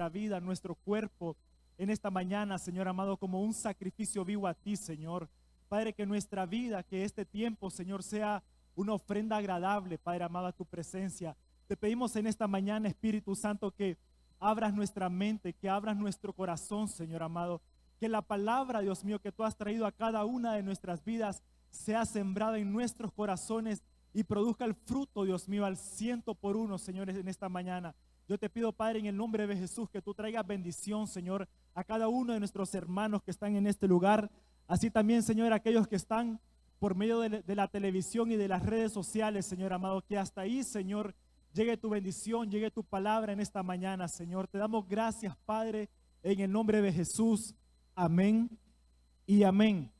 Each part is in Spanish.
nuestra vida, nuestro cuerpo en esta mañana, Señor amado, como un sacrificio vivo a ti, Señor. Padre, que nuestra vida, que este tiempo, Señor, sea una ofrenda agradable, Padre amado, a tu presencia. Te pedimos en esta mañana, Espíritu Santo, que abras nuestra mente, que abras nuestro corazón, Señor amado. Que la palabra, Dios mío, que tú has traído a cada una de nuestras vidas sea sembrada en nuestros corazones y produzca el fruto, Dios mío, al 100 por 1, señores, en esta mañana. Yo te pido, Padre, en el nombre de Jesús, que tú traigas bendición, Señor, a cada uno de nuestros hermanos que están en este lugar. Así también, Señor, aquellos que están por medio de la televisión y de las redes sociales, Señor amado, que hasta ahí, Señor, llegue tu bendición, llegue tu palabra en esta mañana, Señor. Te damos gracias, Padre, en el nombre de Jesús. Amén y amén.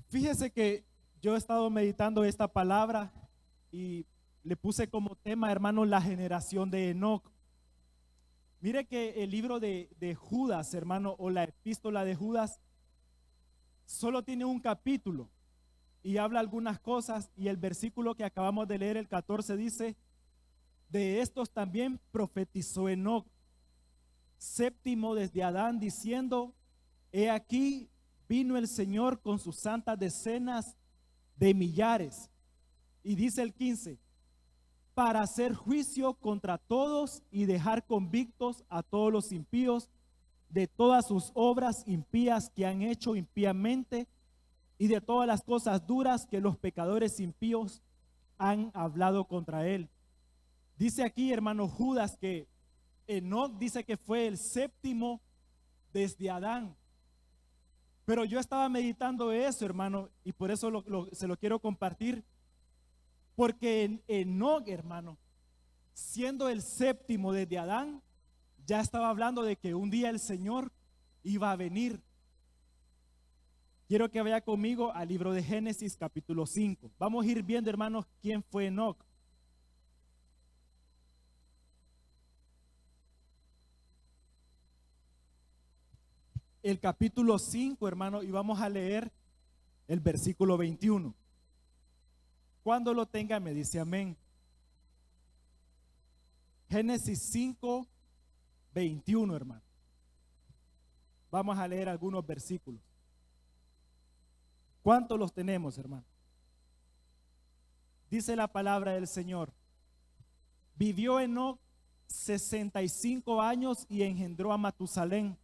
Fíjese que yo he estado meditando esta palabra y le puse como tema, hermano, la generación de Enoc. Mire que el libro de Judas, hermano, o la epístola de Judas, solo tiene un capítulo y habla algunas cosas, y el versículo que acabamos de leer, el 14, dice: de estos también profetizó Enoc, séptimo desde Adán, diciendo: he aquí vino el Señor con sus santas decenas de millares. Y dice el 15: para hacer juicio contra todos y dejar convictos a todos los impíos de todas sus obras impías que han hecho impíamente, y de todas las cosas duras que los pecadores impíos han hablado contra él. Dice aquí, hermano, Judas, que Enoc dice que fue el séptimo desde Adán. Pero yo estaba meditando eso, hermano, y por eso se lo quiero compartir. Porque Enoc, hermano, siendo el séptimo desde Adán, ya estaba hablando de que un día el Señor iba a venir. Quiero que vaya conmigo al libro de Génesis capítulo 5. Vamos a ir viendo, hermanos, quién fue Enoc. El capítulo 5, hermano, y vamos a leer el versículo 21. Cuando lo tenga, me dice amén. Génesis 5, 21, hermano. Vamos a leer algunos versículos. ¿Cuántos los tenemos, hermano? Dice la palabra del Señor: vivió Enoc 65 años y engendró a Matusalén.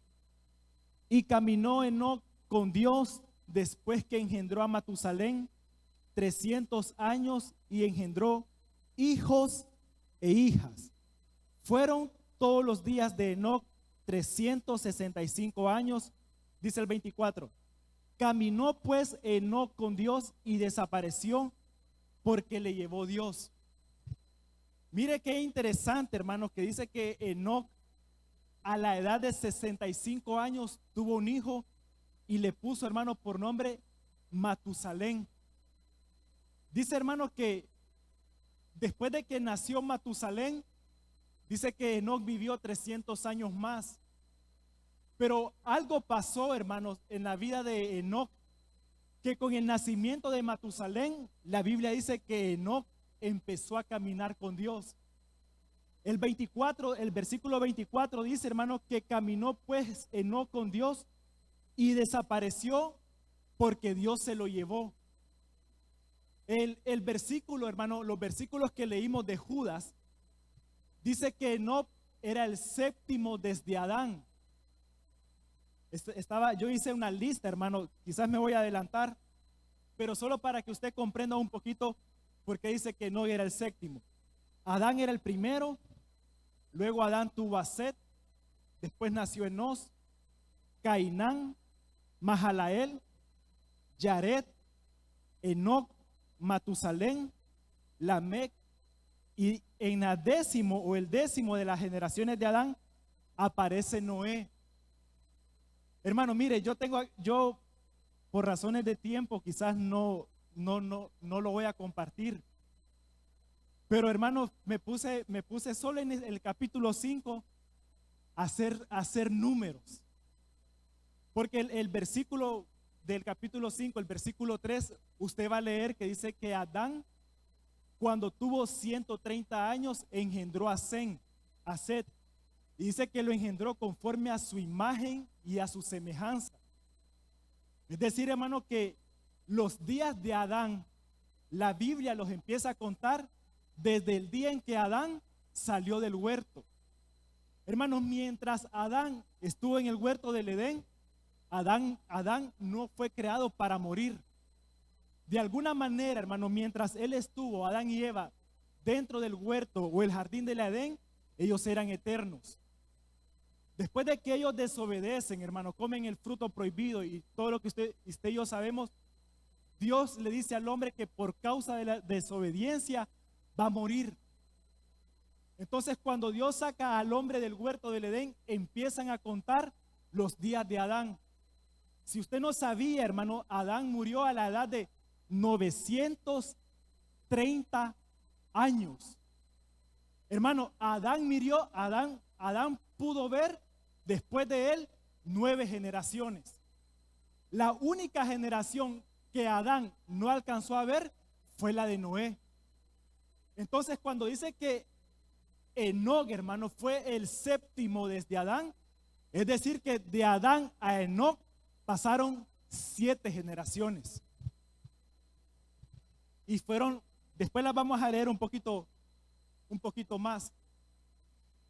Y caminó Enoc con Dios después que engendró a Matusalén 300 años y engendró hijos e hijas. Fueron todos los días de Enoc 365 años. Dice el 24: caminó pues Enoc con Dios y desapareció porque le llevó Dios. Mire qué interesante, hermanos, que dice que Enoc a la edad de 65 años tuvo un hijo y le puso, hermano, por nombre Matusalén. Dice, hermano, que después de que nació Matusalén, dice que Enoc vivió 300 años más. Pero algo pasó, hermanos, en la vida de Enoc, que con el nacimiento de Matusalén, la Biblia dice que Enoc empezó a caminar con Dios. El versículo 24 dice, hermano, que caminó pues Enoc con Dios y desapareció porque Dios se lo llevó. El versículo, hermano, los versículos que leímos de Judas, dice que Enoc era el séptimo desde Adán. Yo hice una lista, hermano, quizás me voy a adelantar, pero solo para que usted comprenda un poquito por qué dice que Enoc era el séptimo. Adán era el primero, luego Adán tuvo a Set, después nació Enos, Cainán, Mahalael, Yared, Enoc, Matusalén, Lamec, y en el décimo de las generaciones de Adán aparece Noé. Hermano, mire, yo por razones de tiempo quizás no lo voy a compartir. Pero hermano, me puse solo en el capítulo 5 a hacer números. Porque el versículo del capítulo 5, el versículo 3, usted va a leer que dice que Adán, cuando tuvo 130 años, engendró a Set. Y dice que lo engendró conforme a su imagen y a su semejanza. Es decir, hermano, que los días de Adán, la Biblia los empieza a contar desde el día en que Adán salió del huerto. Hermanos, mientras Adán estuvo en el huerto del Edén, Adán no fue creado para morir. De alguna manera, hermano, mientras él estuvo, Adán y Eva, dentro del huerto o el jardín del Edén, ellos eran eternos. Después de que ellos desobedecen, hermano, comen el fruto prohibido y todo lo que usted y yo sabemos, Dios le dice al hombre que por causa de la desobediencia va a morir. Entonces, cuando Dios saca al hombre del huerto del Edén, empiezan a contar los días de Adán. Si usted no sabía, hermano, Adán murió a la edad de 930 años. Hermano, Adán pudo ver después de él 9 generaciones. La única generación que Adán no alcanzó a ver fue la de Noé. Entonces, cuando dice que Enoc, hermano, fue el séptimo desde Adán, es decir, que de Adán a Enoc pasaron 7 generaciones. Y después las vamos a leer un poquito más.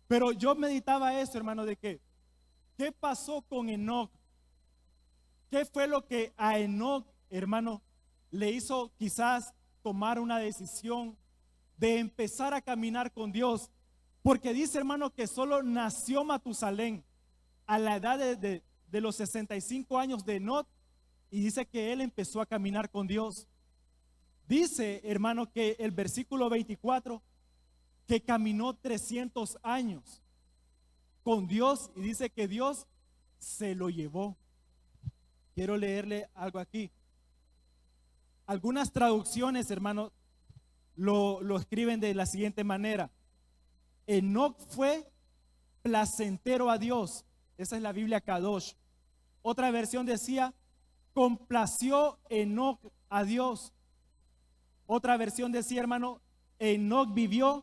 Pero yo meditaba eso, hermano, de que, ¿qué pasó con Enoc? ¿Qué fue lo que a Enoc, hermano, le hizo quizás tomar una decisión de empezar a caminar con Dios? Porque dice, hermano, que solo nació Matusalén a la edad de los 65 años de Enoc, y dice que él empezó a caminar con Dios. Dice, hermano, que el versículo 24, que caminó 300 años con Dios, y dice que Dios se lo llevó. Quiero leerle algo aquí. Algunas traducciones, hermano, lo escriben de la siguiente manera: Enoc fue placentero a Dios. Esa es la Biblia Kadosh. Otra versión decía, complació Enoc a Dios. Otra versión decía, hermano, Enoc vivió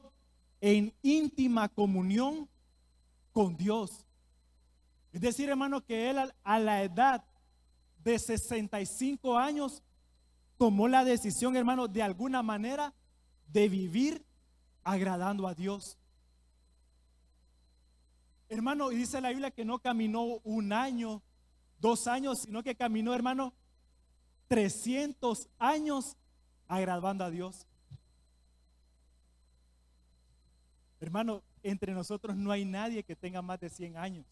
en íntima comunión con Dios. Es decir, hermano, que él a la edad de 65 años tomó la decisión, hermano, de alguna manera de vivir agradando a Dios. Hermano, y dice la Biblia que no caminó 1 año, 2 años, sino que caminó, hermano, 300 años agradando a Dios. Hermano, entre nosotros no hay nadie que tenga más de 100 años.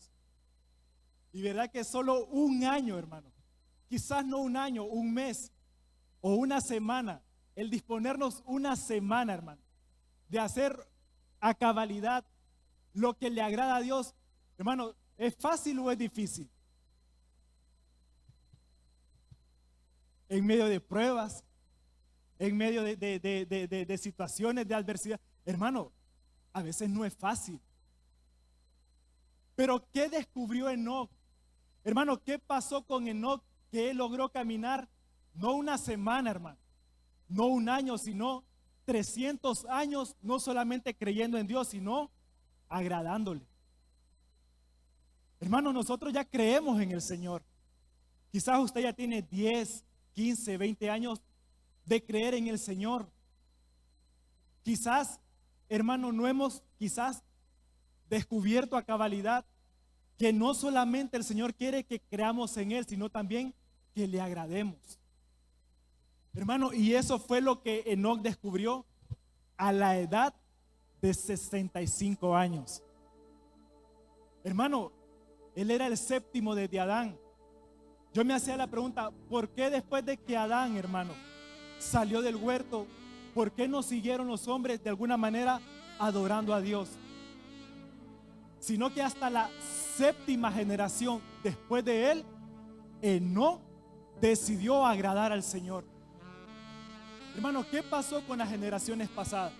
Y verdad que solo 1 año, hermano, quizás no 1 año, 1 mes o 1 semana, el disponernos 1 semana, hermano, de hacer a cabalidad lo que le agrada a Dios, hermano, ¿es fácil o es difícil? En medio de pruebas, en medio de situaciones de adversidad, hermano, a veces no es fácil. Pero ¿qué descubrió Enoc? Hermano, ¿qué pasó con Enoc? Que él logró caminar no 1 semana, hermano, no 1 año, sino 300 años, no solamente creyendo en Dios, sino agradándole. Hermano, nosotros ya creemos en el Señor. Quizás usted ya tiene 10, 15, 20 años de creer en el Señor. Quizás, hermano, no hemos descubierto a cabalidad que no solamente el Señor quiere que creamos en Él, sino también que le agrademos. Hermano, y eso fue lo que Enoc descubrió a la edad de 65 años. Hermano, él era el séptimo desde Adán. Yo me hacía la pregunta, ¿por qué después de que Adán, hermano, salió del huerto, por qué no siguieron los hombres de alguna manera adorando a Dios? Sino que hasta la 7ª generación después de él, Enoc decidió agradar al Señor. Hermano, ¿qué pasó con las generaciones pasadas?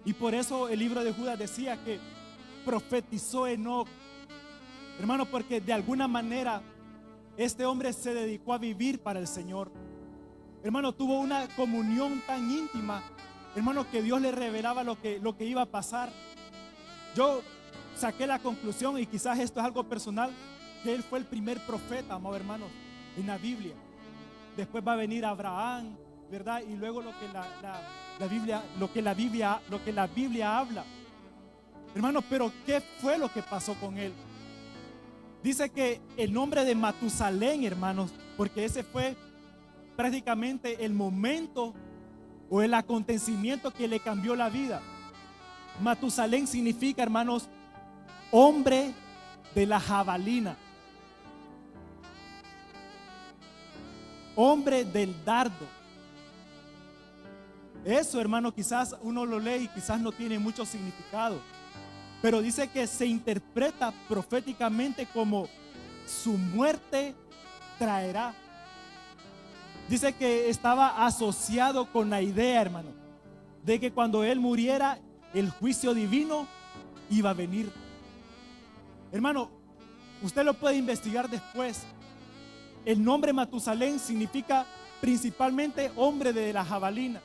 Y por eso el libro de Judas decía que profetizó Enoc. Hermano, porque de alguna manera este hombre se dedicó a vivir para el Señor. Hermano, tuvo una comunión tan íntima, hermano, que Dios le revelaba lo que iba a pasar. Yo saqué la conclusión, y quizás esto es algo personal, que él fue el primer profeta, amados hermanos, en la Biblia. Después va a venir Abraham, ¿verdad? Y luego lo que la Biblia habla. Hermanos, pero ¿qué fue lo que pasó con él? Dice que el nombre de Matusalén, hermanos, porque ese fue prácticamente el momento o el acontecimiento que le cambió la vida. Matusalén significa, hermanos, hombre de la jabalina, hombre del dardo. Eso, hermano, quizás uno lo lee y quizás no tiene mucho significado, pero dice que se interpreta proféticamente como su muerte traerá. Dice que estaba asociado con la idea, hermano, de que cuando él muriera, el juicio divino iba a venir. Hermano, usted lo puede investigar después. El nombre Matusalén significa principalmente hombre de la jabalina,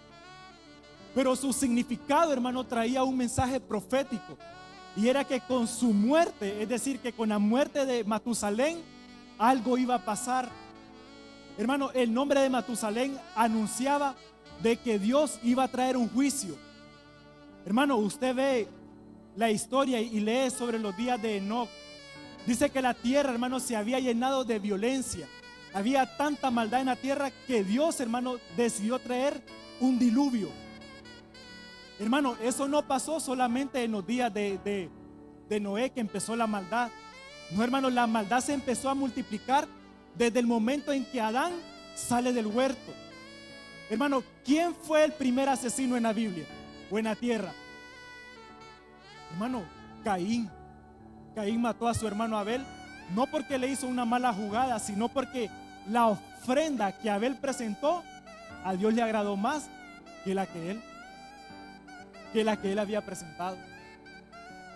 pero su significado, hermano, traía un mensaje profético, y era que con su muerte, es decir, que con la muerte de Matusalén, algo iba a pasar. Hermano, el nombre de Matusalén anunciaba de que Dios iba a traer un juicio. Hermano, usted ve la historia y lee sobre los días de Enoc. Dice que la tierra, hermano, se había llenado de violencia. Había tanta maldad en la tierra que Dios, hermano, decidió traer un diluvio. Hermano, eso no pasó solamente en los días de Noé, que empezó la maldad. No, hermano, la maldad se empezó a multiplicar desde el momento en que Adán sale del huerto. Hermano, ¿quién fue el primer asesino en la Biblia o en la tierra? Hermano, Caín. Caín mató a su hermano Abel, no porque le hizo una mala jugada, sino porque la ofrenda que Abel presentó a Dios le agradó más que la que él había presentado.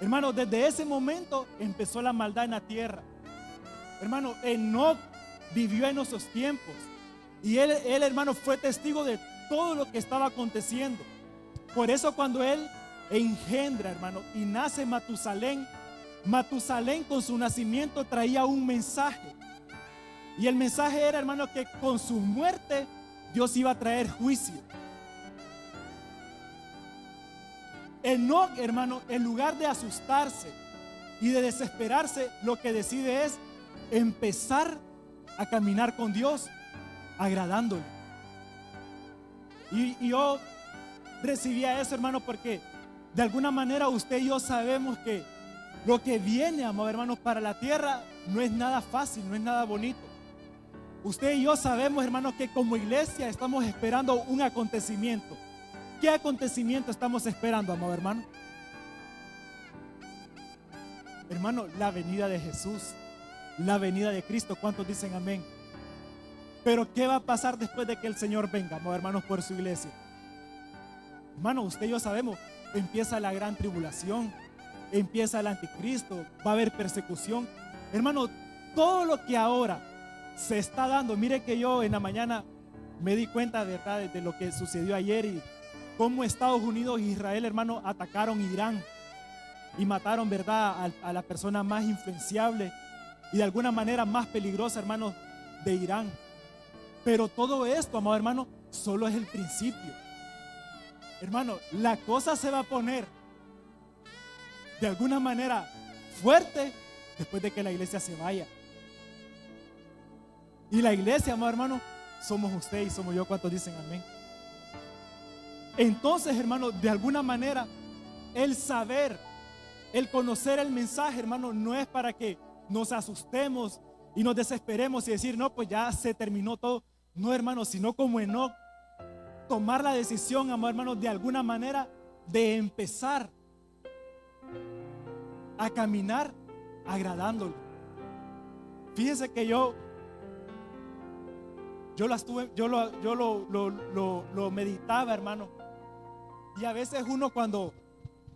Hermano, desde ese momento empezó la maldad en la tierra. Hermano, Enoc vivió en esos tiempos, y él, hermano, fue testigo de todo lo que estaba aconteciendo. Por eso cuando él engendra, hermano, y nace Matusalén, Matusalén con su nacimiento traía un mensaje, y el mensaje era, hermano, que con su muerte Dios iba a traer juicio. Enoc, hermano, en lugar de asustarse y de desesperarse, lo que decide es empezar a caminar con Dios, agradándole. Y yo recibía eso, hermano, porque de alguna manera usted y yo sabemos que lo que viene, amados hermanos, para la tierra no es nada fácil, no es nada bonito. Usted y yo sabemos, hermanos, que como iglesia estamos esperando un acontecimiento. ¿Qué acontecimiento estamos esperando, amado hermano? Hermano, la venida de Jesús, la venida de Cristo. ¿Cuántos dicen amén? Pero ¿qué va a pasar después de que el Señor venga, amado hermanos, por su iglesia? Hermano, usted y yo sabemos, empieza la gran tribulación, empieza el anticristo, va a haber persecución. Hermano, todo lo que ahora se está dando, mire que yo en la mañana me di cuenta, ¿verdad?, de lo que sucedió ayer, y cómo Estados Unidos e Israel, hermano, atacaron Irán y mataron, ¿verdad?, a la persona más influenciable y de alguna manera más peligrosa, hermano, de Irán. Pero todo esto, amado hermano, solo es el principio. Hermano, la cosa se va a poner de alguna manera fuerte después de que la iglesia se vaya. Y la iglesia, amado hermano, somos usted y somos yo. ¿Cuántos dicen amén? Entonces, hermano, de alguna manera, el saber, el conocer el mensaje, hermano, no es para que nos asustemos y nos desesperemos y decir, no, pues ya se terminó todo. No, hermano, sino como Enoc, tomar la decisión, amado hermano, de alguna manera de empezar a caminar agradándole. Fíjense que yo lo meditaba, hermano. Y a veces uno, cuando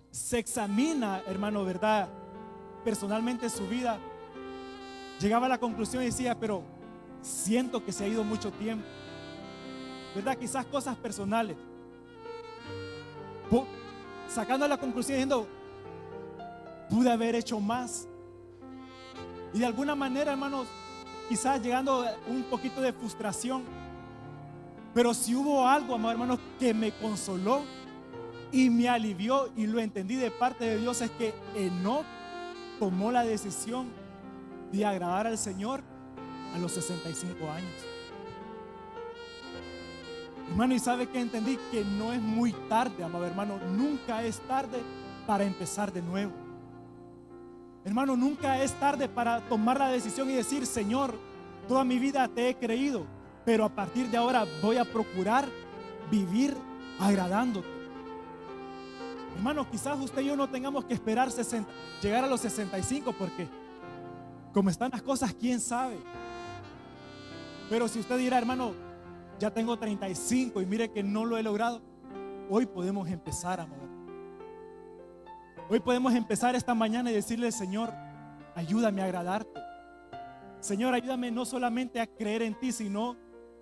se examina, hermano, ¿verdad?, personalmente su vida, llegaba a la conclusión y decía, pero siento que se ha ido mucho tiempo, ¿verdad? Quizás cosas personales, sacando la conclusión diciendo, pude haber hecho más. Y de alguna manera, hermanos, quizás llegando a un poquito de frustración, pero si hubo algo, amados hermanos, que me consoló y me alivió, y lo entendí de parte de Dios, es que Enoc tomó la decisión de agradar al Señor a los 65 años. Hermano, y sabe que entendí que no es muy tarde, amado hermano, nunca es tarde para empezar de nuevo. Hermano, nunca es tarde para tomar la decisión y decir: Señor, toda mi vida te he creído, pero a partir de ahora voy a procurar vivir agradándote. Hermano, quizás usted y yo no tengamos que esperar llegar a los 65, porque como están las cosas, quién sabe. Pero si usted dirá: hermano, ya tengo 35 y mire que no lo he logrado, hoy podemos empezar, amor. Hoy podemos empezar esta mañana y decirle: Señor, ayúdame a agradarte. Señor, ayúdame no solamente a creer en ti, sino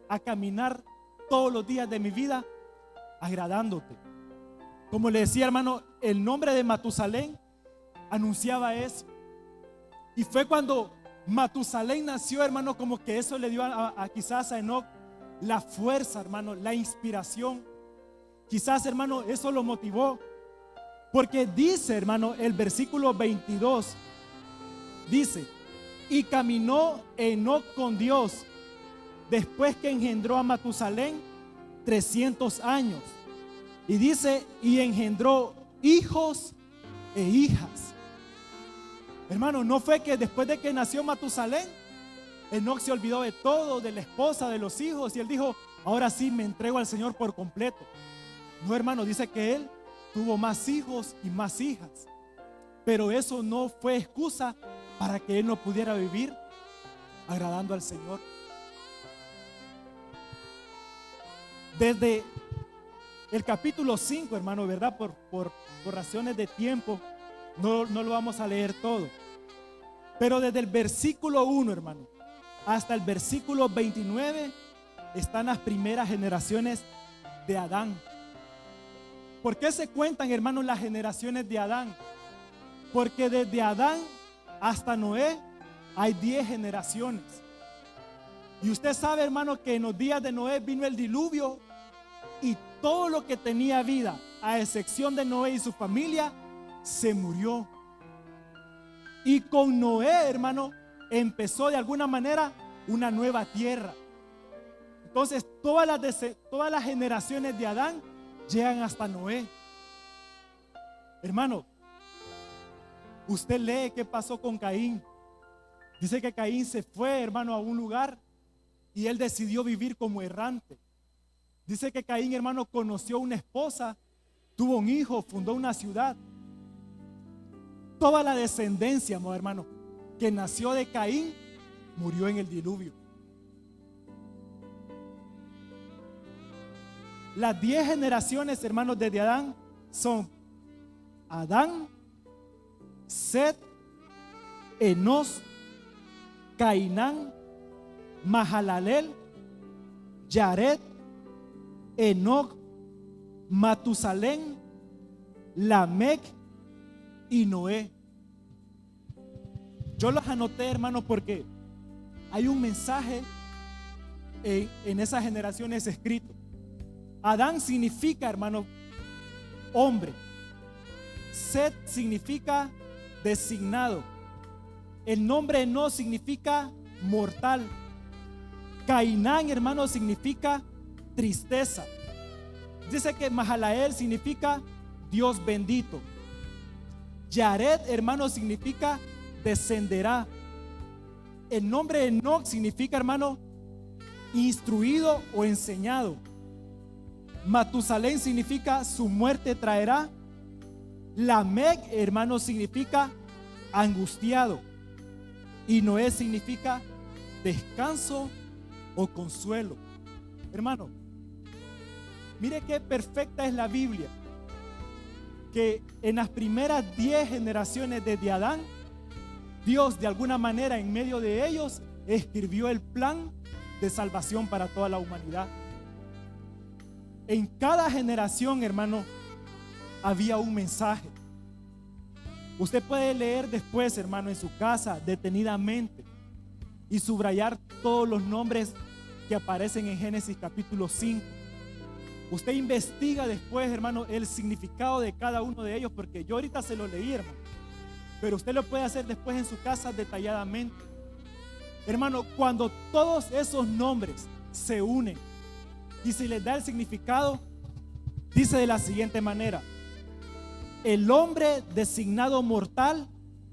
a caminar todos los días de mi vida agradándote. Como le decía, hermano, el nombre de Matusalén anunciaba eso. Y fue cuando Matusalén nació, hermano, como que eso le dio quizás a Enoc la fuerza, hermano, la inspiración. Quizás, hermano, eso lo motivó. Porque dice, hermano, el versículo 22, dice: y caminó Enoc con Dios después que engendró a Matusalén 300 años. Y dice: y engendró hijos e hijas. Hermano, no fue que después de que nació Matusalén, Enoc se olvidó de todo, de la esposa, de los hijos, y él dijo: ahora sí me entrego al Señor por completo. No, hermano, dice que él tuvo más hijos y más hijas, pero eso no fue excusa para que él no pudiera vivir agradando al Señor. Desde el capítulo 5, hermano, ¿verdad? Por razones de tiempo, no lo vamos a leer todo. Pero desde el versículo 1, hermano, hasta el versículo 29, están las primeras generaciones de Adán. ¿Por qué se cuentan, hermanos, las generaciones de Adán? Porque desde Adán hasta Noé hay 10 generaciones. Y usted sabe, hermano, que en los días de Noé vino el diluvio y todo lo que tenía vida, a excepción de Noé y su familia, se murió. Y con Noé, hermano, empezó de alguna manera una nueva tierra. Entonces todas las generaciones de Adán llegan hasta Noé. Hermano, usted lee qué pasó con Caín. Dice que Caín se fue, hermano, a un lugar y él decidió vivir como errante. Dice que Caín, hermano, conoció una esposa, tuvo un hijo, fundó una ciudad. Toda la descendencia, hermano, que nació de Caín, murió en el diluvio. Las 10 generaciones, hermanos, desde Adán son Adán, Set, Enos, Cainán, Mahalalel, Yared, Enoc, Matusalén, Lamec y Noé. Yo los anoté, hermano, porque hay un mensaje en esas generaciones escrito. Adán significa, hermano, hombre. Set significa designado. El nombre no significa mortal. Cainán, hermano, significa tristeza. Dice que Mahalael significa Dios bendito. Yared, hermano, significa descenderá. El nombre Enoc significa, hermano, instruido o enseñado. Matusalén significa su muerte traerá. Lamec, hermano, significa angustiado. Y Noé significa descanso o consuelo. Hermano, mire qué perfecta es la Biblia, que en las primeras 10 generaciones desde Adán, Dios de alguna manera en medio de ellos escribió el plan de salvación para toda la humanidad. En cada generación, hermano, había un mensaje. Usted puede leer después, hermano, en su casa detenidamente y subrayar todos los nombres que aparecen en Génesis capítulo 5. Usted investiga después, hermano, el significado de cada uno de ellos, porque yo ahorita se lo leí, hermano, pero usted lo puede hacer después en su casa detalladamente. Hermano, cuando todos esos nombres se unen y se les da el significado, dice de la siguiente manera: el hombre designado mortal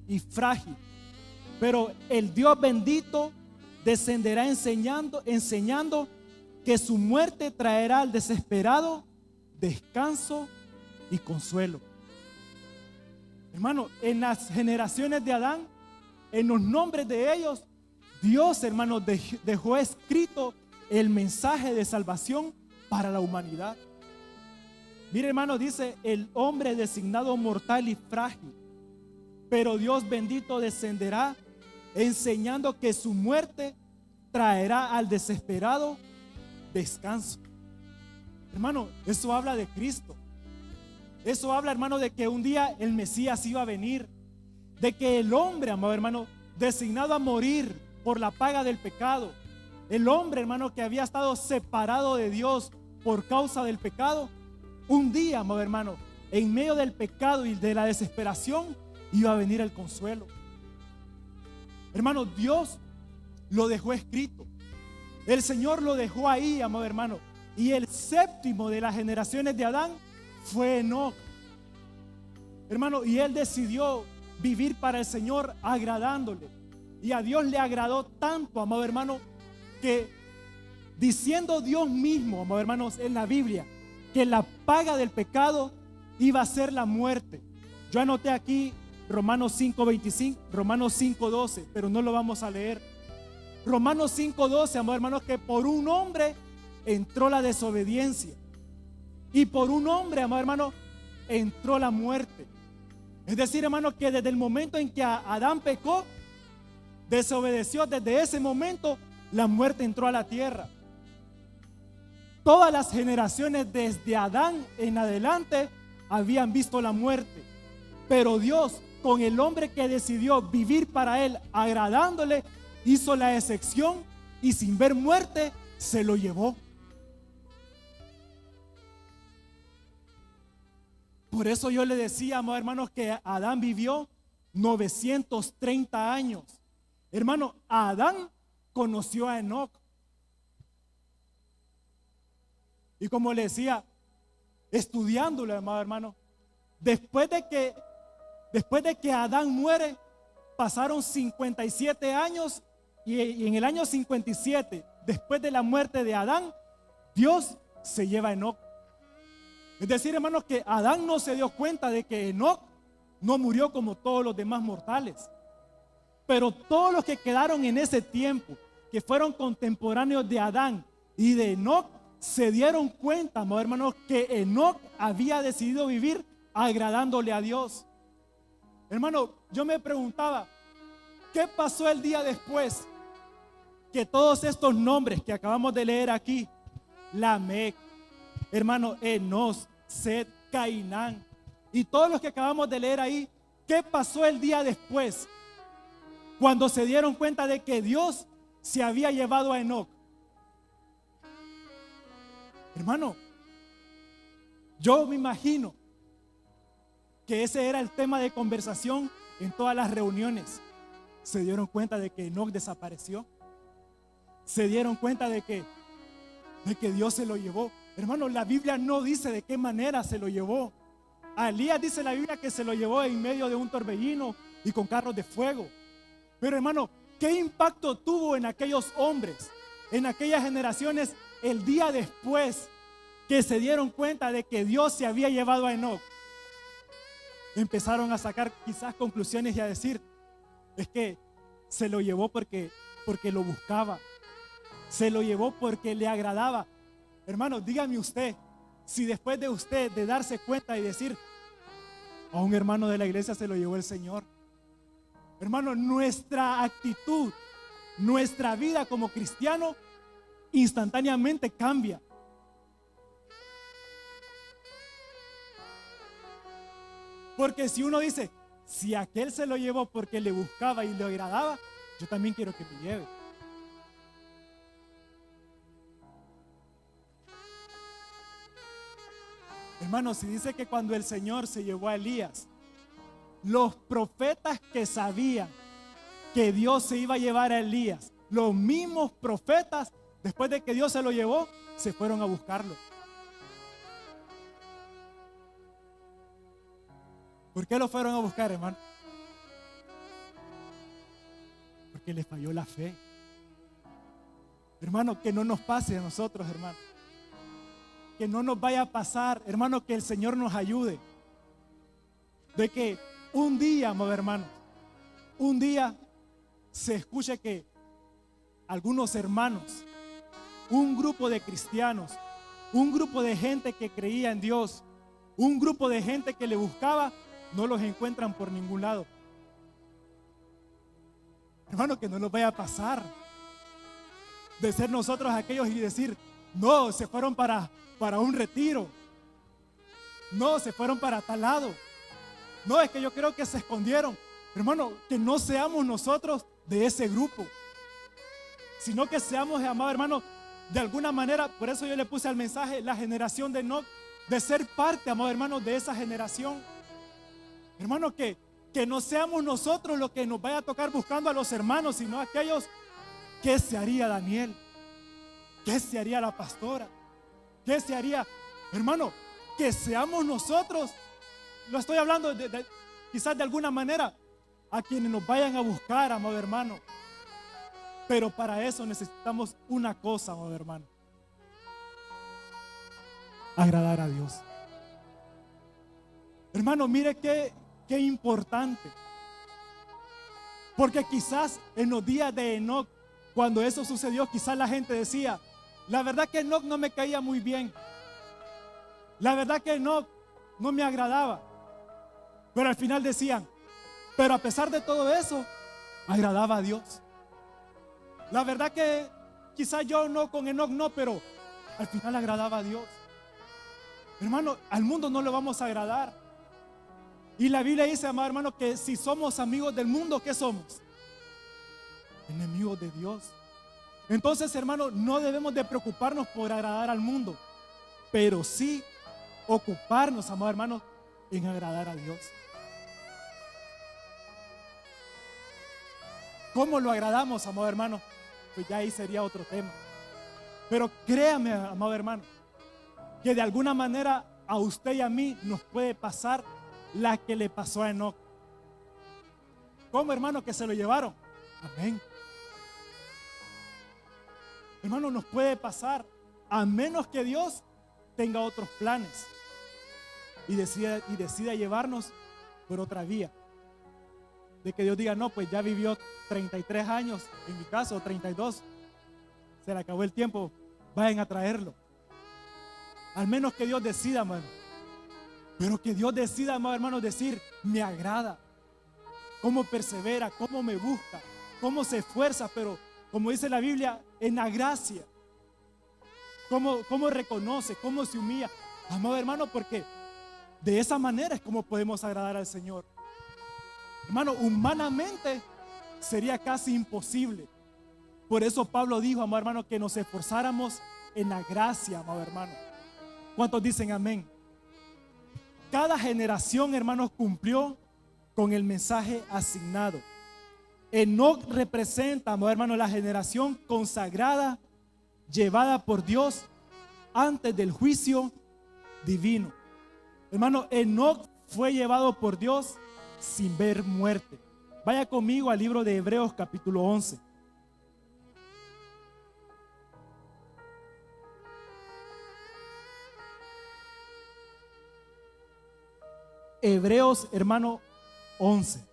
y frágil, pero el Dios bendito descenderá enseñando que su muerte traerá al desesperado descanso y consuelo. Hermano, en las generaciones de Adán, en los nombres de ellos, Dios, hermano, dejó escrito el mensaje de salvación para la humanidad. Mire, hermano, dice el hombre designado mortal y frágil, pero Dios bendito descenderá enseñando que su muerte traerá al desesperado descanso. Hermano, eso habla de Cristo. Eso habla, hermano, de que un día el Mesías iba a venir, de que el hombre, amado hermano, designado a morir por la paga del pecado, el hombre, hermano, que había estado separado de Dios por causa del pecado, un día, amado hermano, en medio del pecado y de la desesperación, iba a venir el consuelo. Hermano, Dios lo dejó escrito. El Señor lo dejó ahí, amado hermano. Y el séptimo de las generaciones de Adán fue Enoc. Hermano, y él decidió vivir para el Señor agradándole. Y a Dios le agradó tanto, amado hermano, que diciendo Dios mismo, amado hermanos, en la Biblia, que la paga del pecado iba a ser la muerte. Yo anoté aquí Romanos 5:25, Romanos 5:12, pero no lo vamos a leer. Romanos 5:12, amado hermanos, que por un hombre entró la desobediencia y por un hombre, amado hermano, entró la muerte. Es decir, hermano, que desde el momento en que Adán pecó, desobedeció, desde ese momento la muerte entró a la tierra. Todas las generaciones desde Adán en adelante habían visto la muerte, pero Dios, con el hombre que decidió vivir para él agradándole, hizo la excepción y sin ver muerte se lo llevó. Por eso yo le decía, amados hermanos, que Adán vivió 930 años. Hermano, Adán conoció a Enoc. Y como le decía, estudiándolo, amado hermano, después de que Adán muere, pasaron 57 años y en el año 57, después de la muerte de Adán, Dios se lleva a Enoc. Es decir, hermanos, que Adán no se dio cuenta de que Enoc no murió como todos los demás mortales. Pero todos los que quedaron en ese tiempo, que fueron contemporáneos de Adán y de Enoc, se dieron cuenta, amados hermanos, que Enoc había decidido vivir agradándole a Dios. Hermano, yo me preguntaba, ¿qué pasó el día después que todos estos nombres que acabamos de leer aquí, Lamec, hermano, Enos, Set, Cainán y todos los que acabamos de leer ahí, qué pasó el día después cuando se dieron cuenta de que Dios se había llevado a Enoc? Hermano, yo me imagino que ese era el tema de conversación en todas las reuniones. Se dieron cuenta de que Enoc desapareció. Se dieron cuenta de que Dios se lo llevó. Hermano, la Biblia no dice de qué manera se lo llevó. A Elías dice la Biblia que se lo llevó en medio de un torbellino y con carros de fuego. Pero hermano, ¿qué impacto tuvo en aquellos hombres, en aquellas generaciones, el día después que se dieron cuenta de que Dios se había llevado a Enoc? Empezaron a sacar quizás conclusiones y a decir, es que se lo llevó porque lo buscaba, se lo llevó porque le agradaba. Hermano, dígame usted, si después de usted de darse cuenta y decir, a un hermano de la iglesia se lo llevó el Señor. Hermano, nuestra actitud, nuestra vida como cristiano instantáneamente cambia. Porque si uno dice, si aquel se lo llevó porque le buscaba y le agradaba, yo también quiero que me lleve. Hermano, si dice que cuando el Señor se llevó a Elías, los profetas que sabían que Dios se iba a llevar a Elías, los mismos profetas, después de que Dios se lo llevó, se fueron a buscarlo. ¿Por qué lo fueron a buscar, hermano? Porque les falló la fe. Hermano, que no nos pase a nosotros, hermano. Que no nos vaya a pasar, hermano, que el Señor nos ayude. De que un día, amados hermanos, un día se escuche que algunos hermanos, un grupo de cristianos, un grupo de gente que creía en Dios, un grupo de gente que le buscaba, no los encuentran por ningún lado. Hermano, que no nos vaya a pasar de ser nosotros aquellos y decir, no, se fueron para un retiro, no, se fueron para tal lado, no, es que yo creo que se escondieron. Hermano, que no seamos nosotros de ese grupo, sino que seamos, amado hermano, de alguna manera. Por eso yo le puse al mensaje la generación de Enoc, de ser parte, amado hermano, de esa generación. Hermano, que no seamos nosotros los que nos vaya a tocar buscando a los hermanos, sino aquellos. ¿Qué se haría Daniel? ¿Qué se haría la pastora? ¿Qué se haría? Hermano, que seamos nosotros. Lo estoy hablando quizás de alguna manera a quienes nos vayan a buscar, amado hermano. Pero para eso necesitamos una cosa, amado hermano: agradar a Dios. Hermano, mire qué importante. Porque quizás en los días de Enoc, cuando eso sucedió, quizás la gente decía, la verdad que Enoc no me caía muy bien, la verdad que Enoc no me agradaba. Pero al final decían, pero a pesar de todo eso, agradaba a Dios. La verdad que quizás yo no, con Enoc no, pero al final agradaba a Dios. Hermano, al mundo no le vamos a agradar. Y la Biblia dice, amado hermano, que si somos amigos del mundo, ¿qué somos? Enemigos de Dios. Entonces, hermano, no debemos de preocuparnos por agradar al mundo, pero sí ocuparnos, amado hermano, en agradar a Dios. ¿Cómo lo agradamos, amado hermano? Pues ya ahí sería otro tema. Pero créame, amado hermano, que de alguna manera a usted y a mí nos puede pasar la que le pasó a Enoc. ¿Cómo, hermano? Que se lo llevaron. Amén. Hermano, nos puede pasar, a menos que Dios tenga otros planes y decida llevarnos por otra vía. De que Dios diga, no, pues ya vivió 33 años, en mi caso 32, se le acabó el tiempo, vayan a traerlo. Al menos que Dios decida, hermano. Pero que Dios decida, amado hermano, decir, me agrada, cómo persevera, cómo me busca, cómo se esfuerza, pero como dice la Biblia, en la gracia, cómo reconoce, cómo se humilla, amado hermano, porque de esa manera es como podemos agradar al Señor. Hermano, humanamente sería casi imposible. Por eso Pablo dijo, amado hermano, que nos esforzáramos en la gracia, amado hermano. ¿Cuántos dicen amén? Cada generación, hermanos, cumplió con el mensaje asignado. Enoc representa, amado hermano, la generación consagrada, llevada por Dios antes del juicio divino. Hermano, Enoc fue llevado por Dios sin ver muerte. Vaya conmigo al libro de Hebreos capítulo 11. Hebreos, hermano, 11.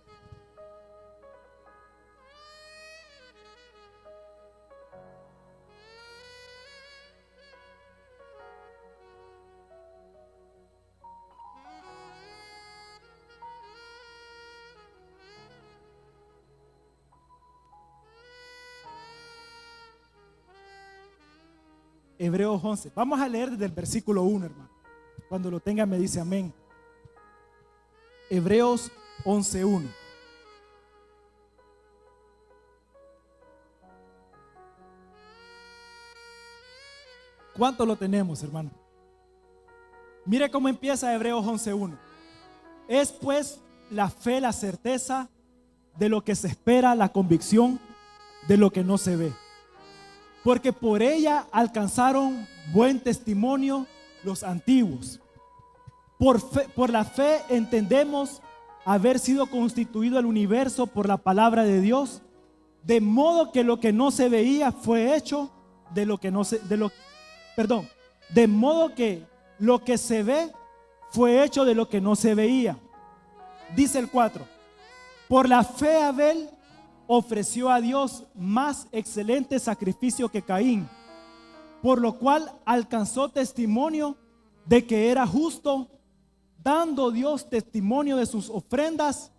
Hebreos 11. Vamos a leer desde el versículo 1, hermano. Cuando lo tenga me dice amén. Hebreos 11:1. ¿Cuánto lo tenemos, hermano? Mire cómo empieza Hebreos 11:1. Es pues la fe, la certeza de lo que se espera, la convicción de lo que no se ve. Porque por ella alcanzaron buen testimonio los antiguos. Por la fe entendemos haber sido constituido el universo por la palabra de Dios, de modo que lo que no se veía fue hecho de lo que no se, de modo que lo que se ve fue hecho de lo que no se veía. Dice el 4: por la fe Abel ofreció a Dios más excelente sacrificio que Caín, por lo cual alcanzó testimonio de que era justo, dando Dios testimonio de sus ofrendas,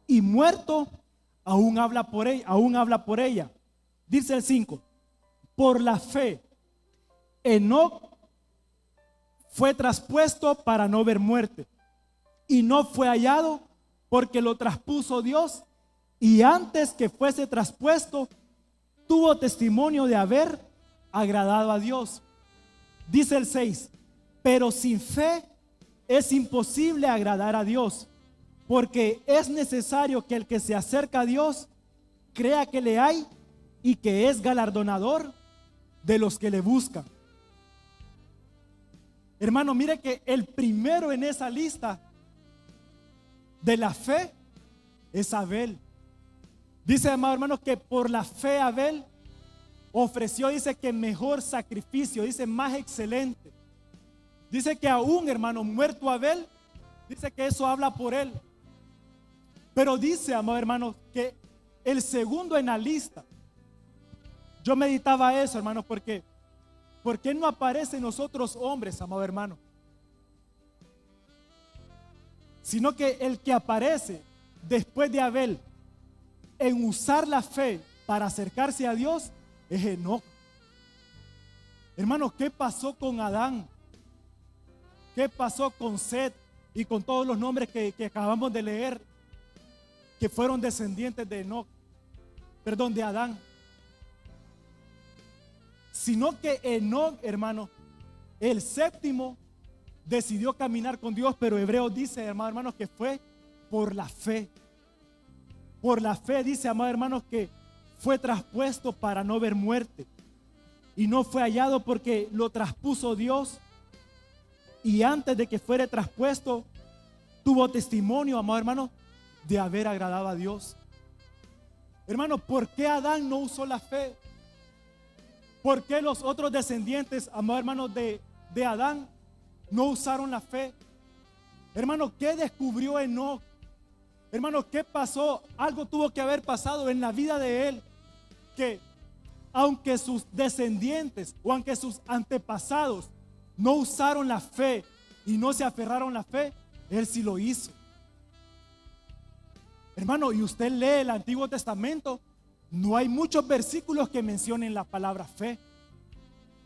y muerto aún habla por ella. Dice el 5: por la fe Enoc fue traspuesto para no ver muerte, y no fue hallado porque lo traspuso Dios, y antes que fuese traspuesto tuvo testimonio de haber agradado a Dios. Dice el 6: pero sin fe es imposible agradar a Dios, porque es necesario que el que se acerca a Dios crea que le hay y que es galardonador de los que le buscan. Hermano, mire que el primero en esa lista de la fe es Abel. Dice, amado hermano, que por la fe Abel ofreció, dice que mejor sacrificio, dice más excelente. Dice que aún, hermano, muerto Abel, dice que eso habla por él. Pero dice, amado hermano, que el segundo en la lista, yo meditaba eso, hermano, porque ¿por qué no aparecen nosotros hombres, amado hermano? Sino que el que aparece después de Abel en usar la fe para acercarse a Dios es Enoc. Hermano, ¿qué pasó con Adán? ¿Qué pasó con Set y con todos los nombres que acabamos de leer, que fueron descendientes de Enoc? Perdón, de Adán. Sino que Enoc, hermano, el séptimo, decidió caminar con Dios, pero Hebreos dice, hermanos, que fue por la fe. Por la fe, dice, amados hermanos, que fue traspuesto para no ver muerte. Y no fue hallado porque lo traspuso Dios. Y antes de que fuera traspuesto, tuvo testimonio, amados hermanos, de haber agradado a Dios. Hermano, ¿por qué Adán no usó la fe? ¿Por qué los otros descendientes, amados hermanos, de Adán no usaron la fe? Hermano, ¿qué descubrió Enoc? Hermano, ¿qué pasó? Algo tuvo que haber pasado en la vida de él, que aunque sus descendientes o aunque sus antepasados no usaron la fe y no se aferraron a la fe, él sí lo hizo. Hermano, y usted lee el Antiguo Testamento, no hay muchos versículos que mencionen la palabra fe.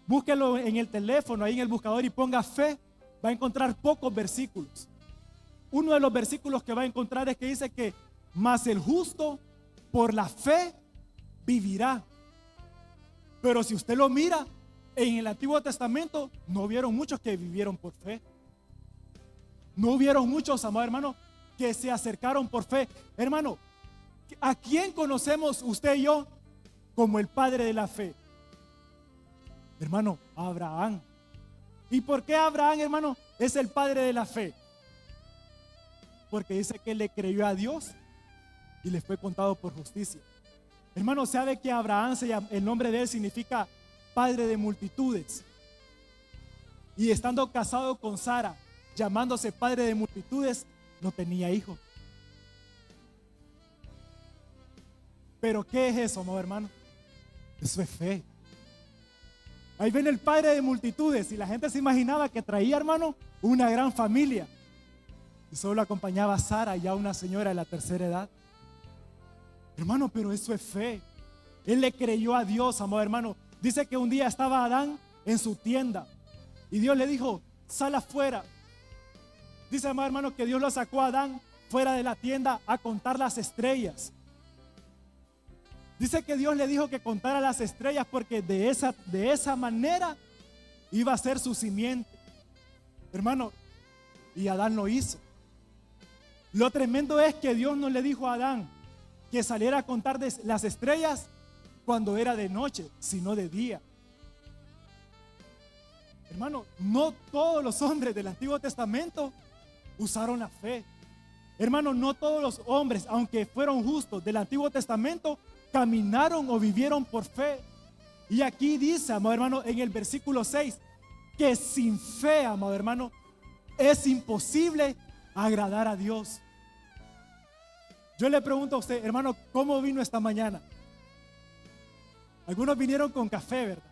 Búsquelo en el teléfono, ahí en el buscador, y ponga fe. Va a encontrar pocos versículos. Uno de los versículos que va a encontrar es que dice que mas el justo por la fe vivirá. Pero si usted lo mira en el Antiguo Testamento, no hubieron muchos que vivieron por fe. No hubieron muchos, amados hermanos, que se acercaron por fe. Hermano, ¿a quién conocemos usted y yo como el padre de la fe? Hermano, Abraham. ¿Y por qué Abraham, hermano, es el padre de la fe? Porque dice que le creyó a Dios y le fue contado por justicia. Hermano, ¿sabe que Abraham, el nombre de él significa padre de multitudes? Y estando casado con Sara, llamándose padre de multitudes, no tenía hijo. Pero ¿qué es eso, no, hermano? Eso es fe. Ahí viene el padre de multitudes y la gente se imaginaba que traía, hermano, una gran familia. Y solo acompañaba a Sara, ya una señora de la tercera edad. Hermano, pero eso es fe. Él le creyó a Dios, amado hermano. Dice que un día estaba Adán en su tienda y Dios le dijo, sal afuera. Dice, amado hermano, que Dios lo sacó a Adán fuera de la tienda a contar las estrellas. Dice que Dios le dijo que contara las estrellas porque de esa manera iba a ser su simiente. Hermano, y Adán lo hizo. Lo tremendo es que Dios no le dijo a Adán que saliera a contar las estrellas cuando era de noche, sino de día. Hermano, no todos los hombres del Antiguo Testamento usaron la fe. Hermano, no todos los hombres, aunque fueron justos del Antiguo Testamento, caminaron o vivieron por fe. Y aquí dice, amado hermano, en el versículo 6, que sin fe, amado hermano, es imposible agradar a Dios. Yo le pregunto a usted, hermano, ¿cómo vino esta mañana? Algunos vinieron con café, ¿verdad?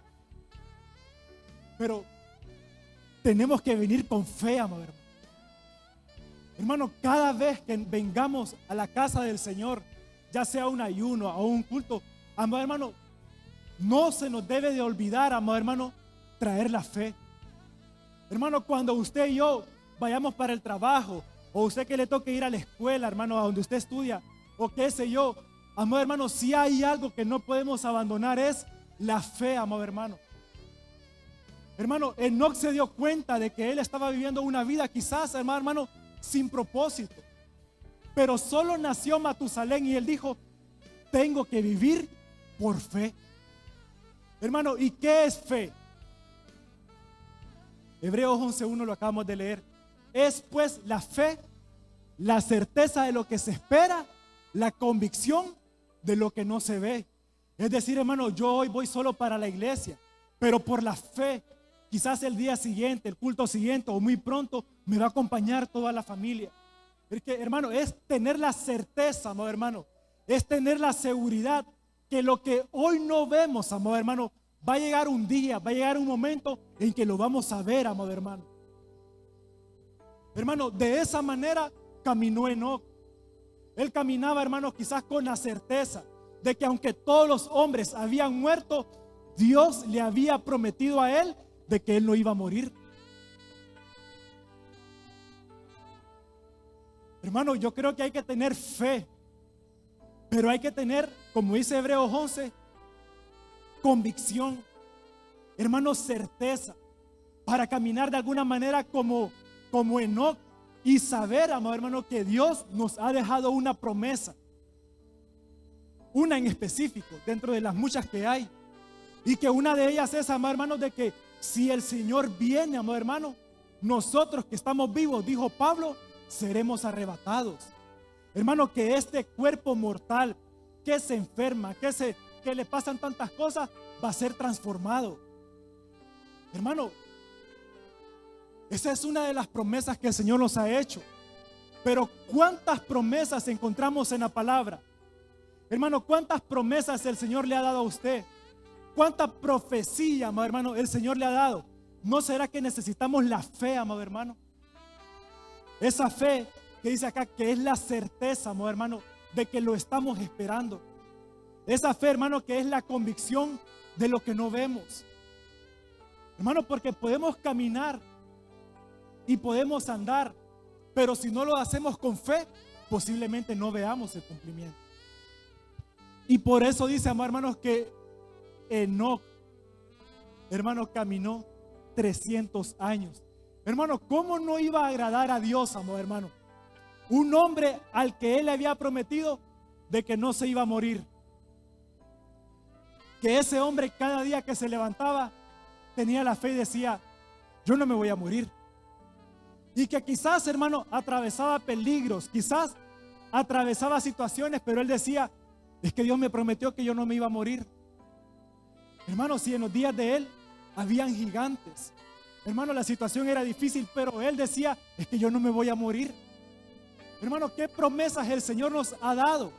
Pero tenemos que venir con fe, amado hermano. Hermano, cada vez que vengamos a la casa del Señor, ya sea un ayuno o un culto, amado hermano, no se nos debe de olvidar, amado hermano, traer la fe. Hermano, cuando usted y yo vayamos para el trabajo, o usted que le toque ir a la escuela, hermano, a donde usted estudia, o qué sé yo, amado hermano, si hay algo que no podemos abandonar es la fe, amado hermano. Hermano, Enoc se dio cuenta de que él estaba viviendo una vida quizás, hermano, sin propósito. Pero solo nació Matusalén y él dijo, tengo que vivir por fe. Hermano, ¿y qué es fe? Hebreos 11:1 lo acabamos de leer. Es pues la fe, la certeza de lo que se espera, la convicción de lo que no se ve. Es decir, hermano, yo hoy voy solo para la iglesia, pero por la fe, quizás el día siguiente, el culto siguiente o muy pronto me va a acompañar toda la familia. Porque, hermano, es tener la certeza, amado hermano, es tener la seguridad que lo que hoy no vemos, amado hermano, va a llegar un día, va a llegar un momento en que lo vamos a ver, amado hermano. Hermano, de esa manera caminó Enoc. Él caminaba, hermano, quizás con la certeza de que aunque todos los hombres habían muerto, Dios le había prometido a él de que él no iba a morir. Hermano, yo creo que hay que tener fe, pero hay que tener, como dice Hebreos 11, convicción, hermano, certeza, para caminar de alguna manera como Enoc y saber, amado hermano, que Dios nos ha dejado una promesa, una en específico, dentro de las muchas que hay, y que una de ellas es, amado hermano, de que si el Señor viene, amado hermano, nosotros que estamos vivos, dijo Pablo, seremos arrebatados. Hermano, que este cuerpo mortal que se enferma, que le pasan tantas cosas, va a ser transformado. Hermano, esa es una de las promesas que el Señor nos ha hecho. Pero ¿cuántas promesas encontramos en la palabra? Hermano, ¿cuántas promesas el Señor le ha dado a usted? ¿Cuánta profecía, amado hermano, el Señor le ha dado? ¿No será que necesitamos la fe, amado hermano? Esa fe que dice acá que es la certeza, amado hermano, de que lo estamos esperando. Esa fe, hermano, que es la convicción de lo que no vemos. Hermano, porque podemos caminar y podemos andar, pero si no lo hacemos con fe, posiblemente no veamos el cumplimiento. Y por eso dice, amado hermanos, que Enoc, hermano, caminó 300 años. Hermano, ¿cómo no iba a agradar a Dios, amado hermano? Un hombre al que él le había prometido de que no se iba a morir. Que ese hombre cada día que se levantaba tenía la fe y decía, yo no me voy a morir. Y que quizás, hermano, atravesaba peligros, quizás atravesaba situaciones, pero él decía, es que Dios me prometió que yo no me iba a morir. Hermano, si en los días de él habían gigantes, hermano, la situación era difícil, pero él decía, es que yo no me voy a morir. Hermano, qué promesas el Señor nos ha dado.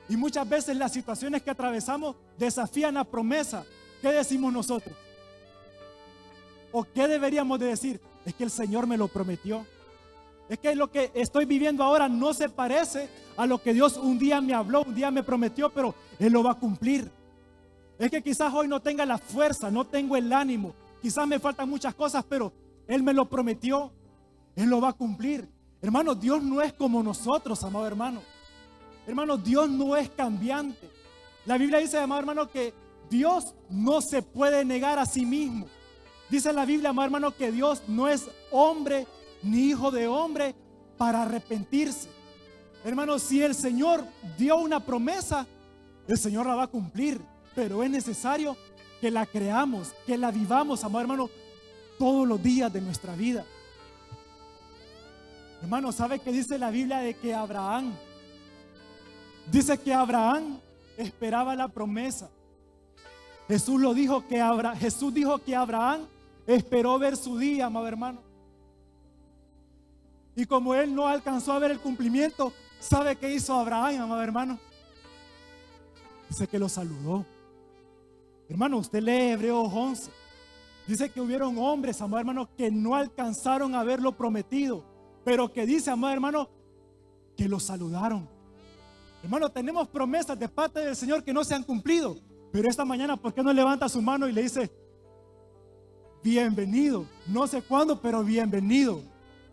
Y muchas veces las situaciones que atravesamos desafían la promesa. ¿Qué decimos nosotros? ¿O qué deberíamos de decir? Es que el Señor me lo prometió. Es que lo que estoy viviendo ahora no se parece a lo que Dios un día me habló, un día me prometió, pero Él lo va a cumplir. Es que quizás hoy no tenga la fuerza, no tengo el ánimo, quizás me faltan muchas cosas, pero Él me lo prometió, Él lo va a cumplir. Hermano, Dios no es como nosotros, amado hermano. Hermano, Dios no es cambiante. La Biblia dice, amado hermano, que Dios no se puede negar a sí mismo. Dice la Biblia, amado hermano, que Dios no es hombre ni hijo de hombre para arrepentirse. Hermano, si el Señor dio una promesa, el Señor la va a cumplir. Pero es necesario que la creamos, que la vivamos, amado hermano, todos los días de nuestra vida. Hermano, ¿sabe qué dice la Biblia de que Abraham? Dice que Abraham esperaba la promesa. Jesús dijo que Abraham esperó ver su día, amado hermano. Y como él no alcanzó a ver el cumplimiento, ¿sabe qué hizo Abraham, amado hermano? Dice que lo saludó. Hermano, usted lee Hebreos 11. Dice que hubieron hombres, amado hermano, que no alcanzaron a ver lo prometido, pero que dice, amado hermano, que lo saludaron. Hermano, tenemos promesas de parte del Señor que no se han cumplido, pero esta mañana, ¿por qué no levanta su mano y le dice, bienvenido? No sé cuándo, pero bienvenido.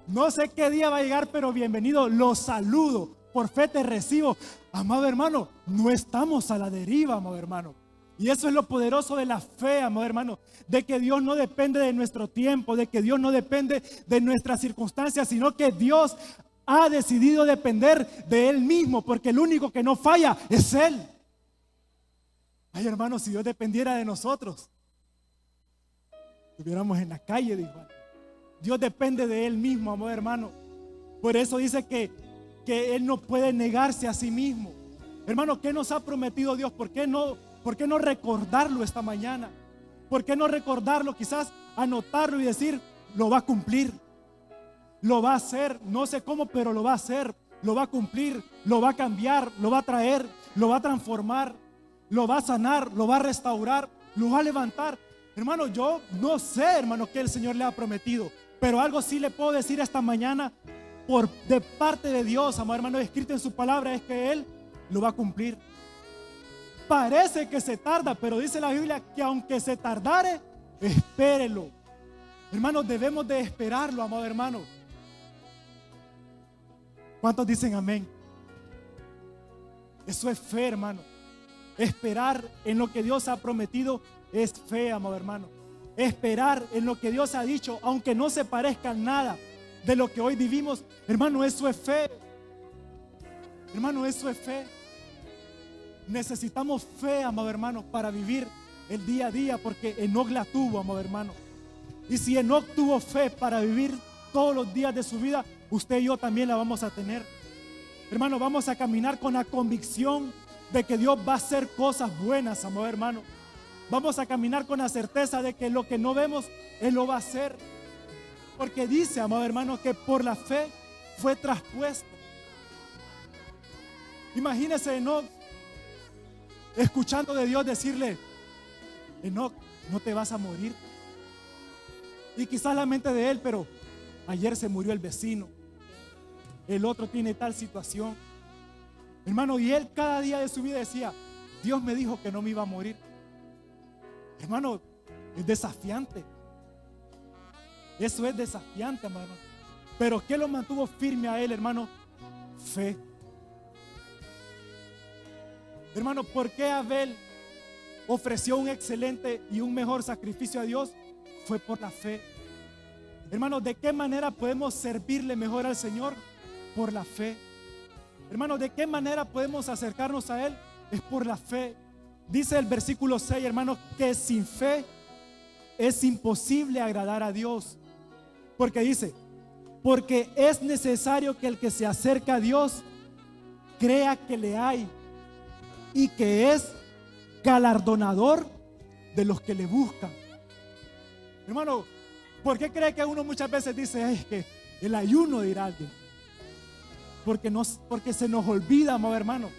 No sé qué día va a llegar, pero bienvenido. Lo saludo, por fe te recibo. Amado hermano, no estamos a la deriva, amado hermano. Y eso es lo poderoso de la fe, amado hermano, de que Dios no depende de nuestro tiempo, de que Dios no depende de nuestras circunstancias, sino que Dios ha decidido depender de Él mismo, porque el único que no falla es Él. Ay, hermano, si Dios dependiera de nosotros, estuviéramos en la calle de igual. Dios depende de Él mismo, amado hermano. Por eso dice que Él no puede negarse a sí mismo. Hermano, ¿qué nos ha prometido Dios? ¿Por qué no recordarlo esta mañana? ¿Por qué no recordarlo? Quizás anotarlo y decir, lo va a cumplir. Lo va a hacer, no sé cómo, pero lo va a hacer. Lo va a cumplir, lo va a cambiar, lo va a traer, lo va a transformar, lo va a sanar, lo va a restaurar, lo va a levantar. Hermano, yo no sé, hermano, qué el Señor le ha prometido, pero algo sí le puedo decir esta mañana de parte de Dios, amado hermano, escrito en su palabra, es que Él lo va a cumplir. Parece que se tarda, pero dice la Biblia que aunque se tardare, espérelo. Hermanos, debemos de esperarlo, amado hermano. ¿Cuántos dicen amén? Eso es fe, hermano. Esperar en lo que Dios ha prometido es fe, amado hermano. Esperar en lo que Dios ha dicho, aunque no se parezca nada de lo que hoy vivimos, hermano, eso es fe. Hermano, eso es fe. Necesitamos fe, amado hermano, para vivir el día a día, porque Enoc la tuvo, amado hermano. Y si Enoc tuvo fe para vivir todos los días de su vida, usted y yo también la vamos a tener. Hermano, vamos a caminar con la convicción de que Dios va a hacer cosas buenas, amado hermano. Vamos a caminar con la certeza de que lo que no vemos, Él lo va a hacer. Porque dice, amado hermano, que por la fe fue traspuesto. Imagínese Enoc escuchando de Dios decirle, Enoc, no te vas a morir. Y quizás la mente de él, pero ayer se murió el vecino, el otro tiene tal situación. Hermano, y él cada día de su vida decía, Dios me dijo que no me iba a morir. Hermano, es desafiante. Eso es desafiante, hermano. Pero ¿qué lo mantuvo firme a él, hermano? Fe. Hermano, ¿por qué Abel ofreció un excelente y un mejor sacrificio a Dios? Fue por la fe. Hermano, ¿de qué manera podemos servirle mejor al Señor? Por la fe. Hermano, ¿de qué manera podemos acercarnos a Él? Es por la fe. Dice el versículo 6, hermano, que sin fe es imposible agradar a Dios. Porque dice, porque es necesario que el que se acerca a Dios crea que le hay y que es galardonador de los que le buscan. Hermano, ¿por qué cree que uno muchas veces dice, es que el ayuno, dirá alguien? Porque se nos olvida, amado hermano,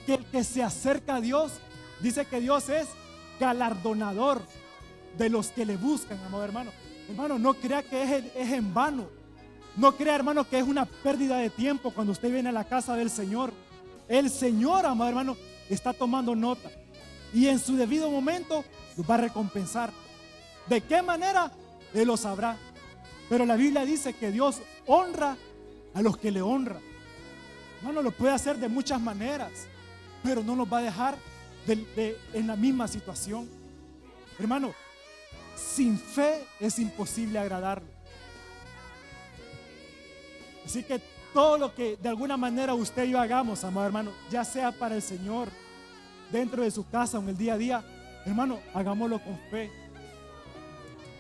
que el que se acerca a Dios, dice que Dios es galardonador de los que le buscan, amado hermano. Hermano, no crea que es en vano. No crea, hermano, que es una pérdida de tiempo cuando usted viene a la casa del Señor. El Señor, amado hermano, está tomando nota y en su debido momento los va a recompensar. ¿De qué manera? Él lo sabrá. Pero la Biblia dice que Dios honra a los que le honran. Hermano, lo puede hacer de muchas maneras, pero no nos va a dejar en la misma situación. Hermano, sin fe es imposible agradarlo. Así que todo lo que de alguna manera usted y yo hagamos, amado hermano, ya sea para el Señor, dentro de su casa o en el día a día, hermano, hagámoslo con fe.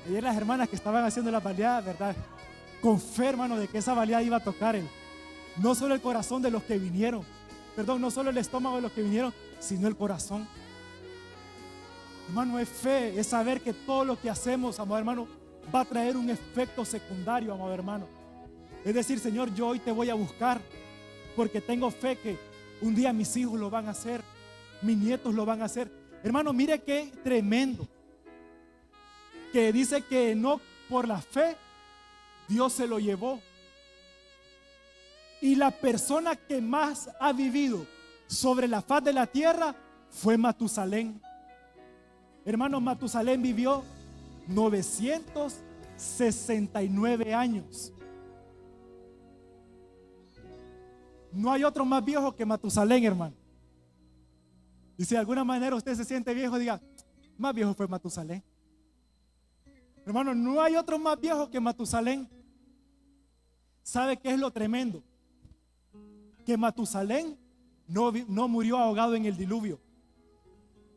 Ayer las hermanas que estaban haciendo la baleada, ¿verdad? Con fe, hermano, de que esa baleada iba a tocar no solo el corazón de los que vinieron, perdón, no solo el estómago de los que vinieron, sino el corazón. Hermano, es fe, es saber que todo lo que hacemos, amado hermano, va a traer un efecto secundario, amado hermano. Es decir, Señor, yo hoy te voy a buscar porque tengo fe que un día mis hijos lo van a hacer, mis nietos lo van a hacer. Hermano, mire qué tremendo, que dice que no por la fe Dios se lo llevó. Y la persona que más ha vivido sobre la faz de la tierra fue Matusalén. Hermano, Matusalén vivió 969 años. No hay otro más viejo que Matusalén, hermano. Y si de alguna manera usted se siente viejo, diga, más viejo fue Matusalén. Hermano, no hay otro más viejo que Matusalén. ¿Sabe qué es lo tremendo? Que Matusalén no murió ahogado en el diluvio.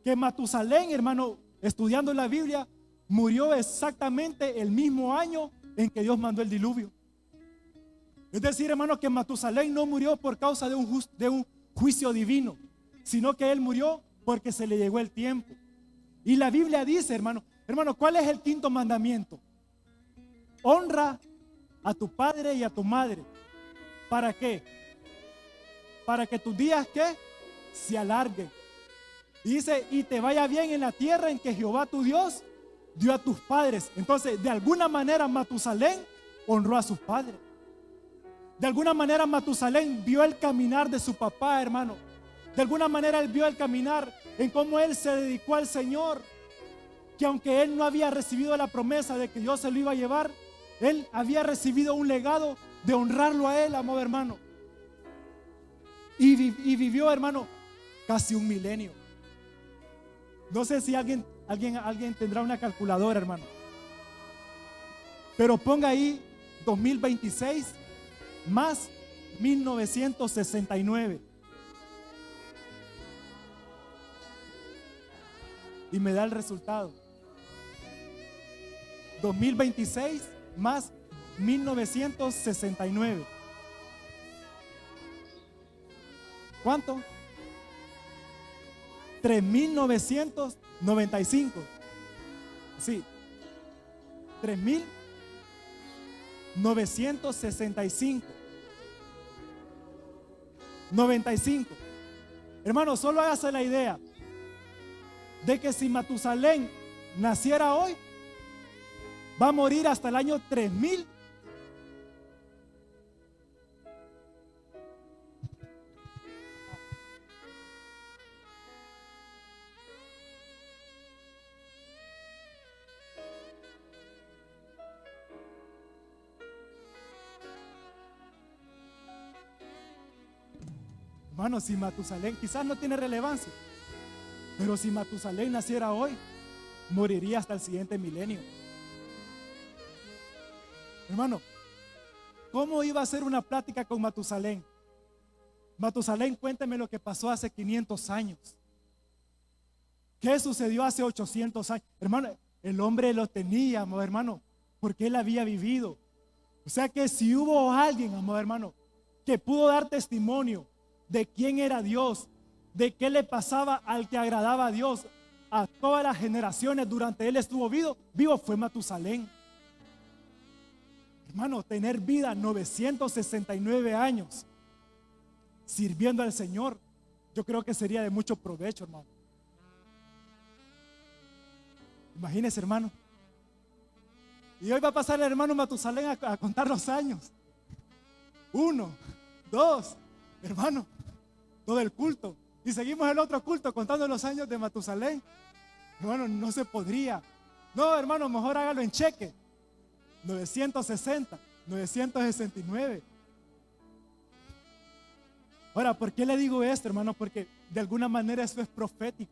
Que Matusalén, hermano, estudiando la Biblia, murió exactamente el mismo año en que Dios mandó el diluvio. Es decir, hermano, que Matusalén no murió por causa de un juicio divino, sino que él murió porque se le llegó el tiempo. Y la Biblia dice, hermano, ¿cuál es el quinto mandamiento? Honra a tu padre y a tu madre. ¿Para qué? Para que tus días, ¿qué? Se alarguen. Y dice, y te vaya bien en la tierra en que Jehová tu Dios dio a tus padres. Entonces, de alguna manera Matusalén honró a sus padres. De alguna manera Matusalén vio el caminar de su papá, hermano. De alguna manera él vio el caminar en cómo él se dedicó al Señor. Que aunque él no había recibido la promesa de que Dios se lo iba a llevar, él había recibido un legado de honrarlo a él, amado hermano. Y vivió, hermano, casi un milenio. No sé si alguien tendrá una calculadora, hermano. Pero ponga ahí 2026 más 1969. Y me da el resultado. 2026 más 1969. ¿Cuánto? 3.995. Sí. 3.965. 95. Hermano, solo hágase la idea de que si Matusalén naciera hoy, va a morir hasta el año 3000. Hermano, si Matusalén quizás no tiene relevancia, pero si Matusalén naciera hoy, moriría hasta el siguiente milenio. Hermano, ¿cómo iba a ser una plática con Matusalén? Matusalén, cuénteme lo que pasó hace 500 años. ¿Qué sucedió hace 800 años? Hermano, el hombre lo tenía, amado hermano, porque él había vivido. O sea que si hubo alguien, amado hermano, que pudo dar testimonio de quién era Dios, de qué le pasaba al que agradaba a Dios, a todas las generaciones durante él estuvo vivo fue Matusalén. Hermano, tener vida 969 años sirviendo al Señor, yo creo que sería de mucho provecho, hermano. Imagínese, hermano. Y hoy va a pasar el hermano Matusalén a contar los años. 1, 2, hermano, todo el culto. Y seguimos el otro culto contando los años de Matusalén. Hermano, no se podría. No, hermano, mejor hágalo en cheque. 960, 969. Ahora, ¿por qué le digo esto, hermano? Porque de alguna manera eso es profético.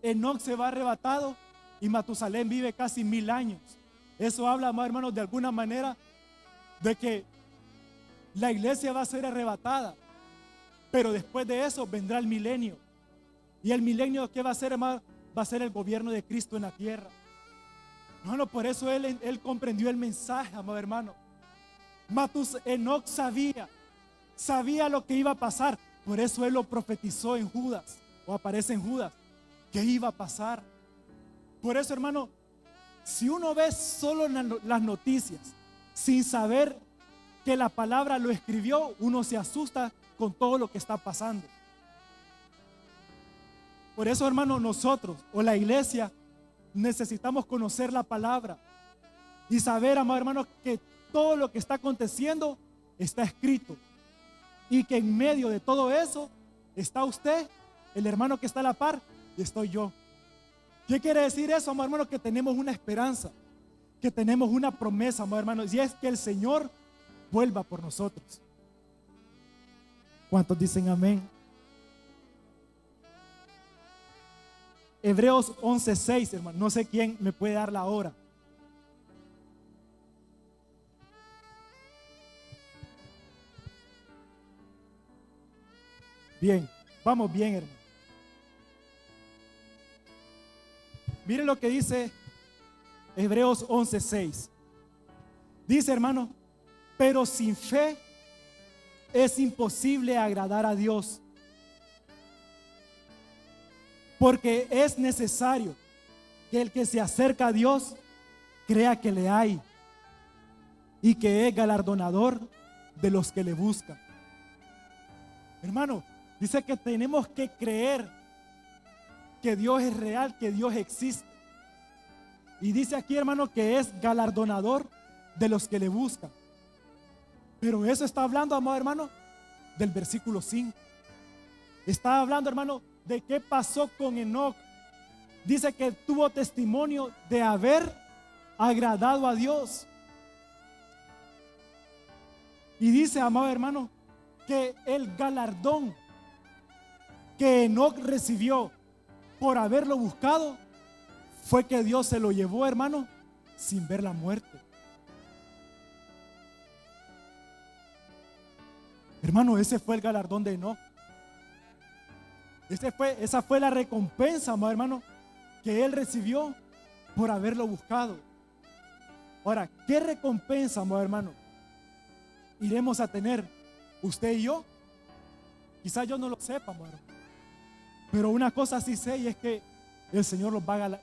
Enoc se va arrebatado y Matusalén vive casi 1000 años. Eso habla, amados hermanos, de alguna manera de que la iglesia va a ser arrebatada. Pero después de eso vendrá el milenio. Y el milenio, ¿qué va a ser, hermano? Va a ser el gobierno de Cristo en la tierra. Hermano, por eso él comprendió el mensaje, amado hermano. Enoc sabía lo que iba a pasar. Por eso él lo profetizó en Judas, o aparece en Judas, que iba a pasar. Por eso, hermano, si uno ve solo las noticias sin saber que la palabra lo escribió, uno se asusta con todo lo que está pasando. Por eso, hermano, nosotros o la iglesia necesitamos conocer la palabra y saber, amado hermano, que todo lo que está aconteciendo está escrito y que en medio de todo eso está usted, el hermano que está a la par, y estoy yo. ¿Qué quiere decir eso, amado hermano? Que tenemos una esperanza, que tenemos una promesa, amado hermano, y es que el Señor vuelva por nosotros. ¿Cuántos dicen amén? Hebreos 11:6, hermano. No sé quién me puede dar la hora. Bien, vamos bien, hermano. Mire lo que dice Hebreos 11:6. Dice, hermano, pero sin fe es imposible agradar a Dios. Porque es necesario que el que se acerca a Dios crea que le hay y que es galardonador de los que le buscan. Hermano, dice que tenemos que creer que Dios es real, que Dios existe. Y dice aquí, hermano, que es galardonador de los que le buscan. Pero eso está hablando, amado hermano, del versículo 5. Está hablando, hermano, de qué pasó con Enoc. Dice que tuvo testimonio de haber agradado a Dios. Y dice, amado hermano, que el galardón que Enoc recibió por haberlo buscado fue que Dios se lo llevó, hermano, sin ver la muerte. Hermano, ese fue el galardón de Enoc. Esa fue la recompensa, amado hermano, que él recibió por haberlo buscado. Ahora, ¿qué recompensa, amado hermano, iremos a tener usted y yo? Quizás yo no lo sepa, amado hermano, pero una cosa sí sé, y es que el Señor nos va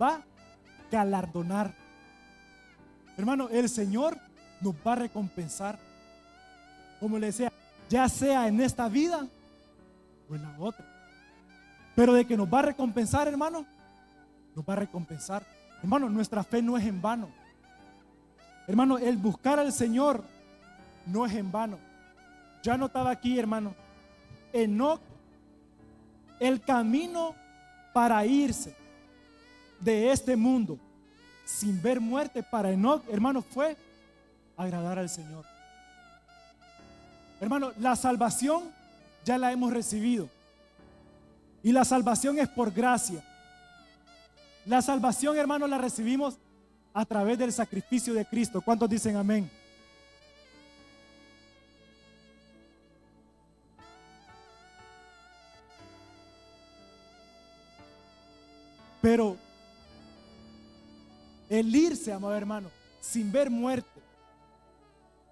a galardonar. Hermano, el Señor nos va a recompensar. Como le decía, ya sea en esta vida o en la otra. Pero de que nos va a recompensar, hermano, nos va a recompensar. Hermano, nuestra fe no es en vano. Hermano, el buscar al Señor no es en vano. Yo anotaba aquí, hermano, Enoc, el camino para irse de este mundo sin ver muerte para Enoc, hermano, fue agradar al Señor. Hermano, la salvación ya la hemos recibido. Y la salvación es por gracia. La salvación, hermano, la recibimos a través del sacrificio de Cristo. ¿Cuántos dicen amén? Pero el irse, amado hermano, sin ver muerte,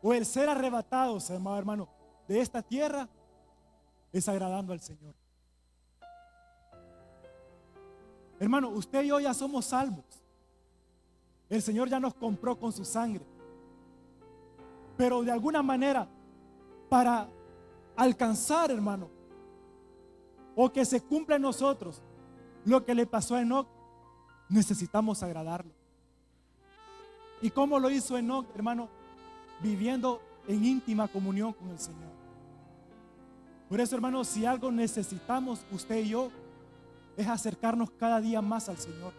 o el ser arrebatados, amado hermano, de esta tierra, es agradando al Señor. Hermano, usted y yo ya somos salvos. El Señor ya nos compró con su sangre. Pero de alguna manera, para alcanzar, hermano, o que se cumpla en nosotros lo que le pasó a Enoc, necesitamos agradarlo. ¿Y cómo lo hizo Enoc, hermano? Viviendo en íntima comunión con el Señor. Por eso, hermano, si algo necesitamos usted y yo, es acercarnos cada día más al Señor.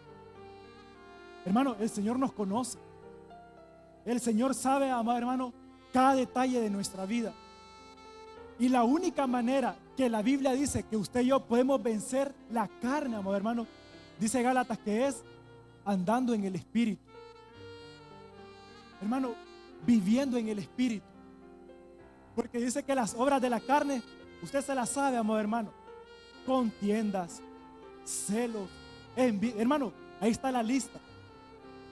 Hermano, el Señor nos conoce. El Señor sabe, amado hermano, cada detalle de nuestra vida. Y la única manera que la Biblia dice que usted y yo podemos vencer la carne, amado hermano, dice Gálatas, que es andando en el Espíritu. Hermano, viviendo en el Espíritu. Porque dice que las obras de la carne, usted se las sabe, amado hermano. Contiendas, celos, envidia. Hermano, ahí está la lista.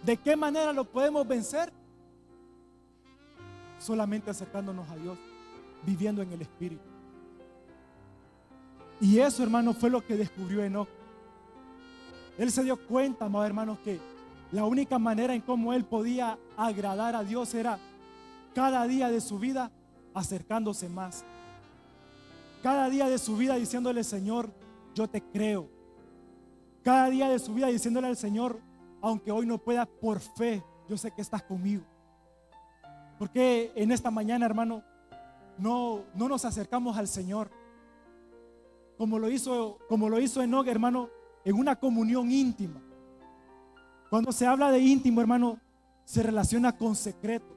¿De qué manera lo podemos vencer? Solamente acercándonos a Dios, viviendo en el Espíritu. Y eso, hermano, fue lo que descubrió Enoc. Él se dio cuenta, amados hermanos, que la única manera en cómo él podía agradar a Dios era cada día de su vida acercándose más. Cada día de su vida diciéndole: Señor, yo te creo. Cada día de su vida diciéndole al Señor: aunque hoy no pueda, por fe, yo sé que estás conmigo. Porque en esta mañana, hermano, no nos acercamos al Señor como lo hizo Enoc, hermano, en una comunión íntima. Cuando se habla de íntimo, hermano, se relaciona con secreto,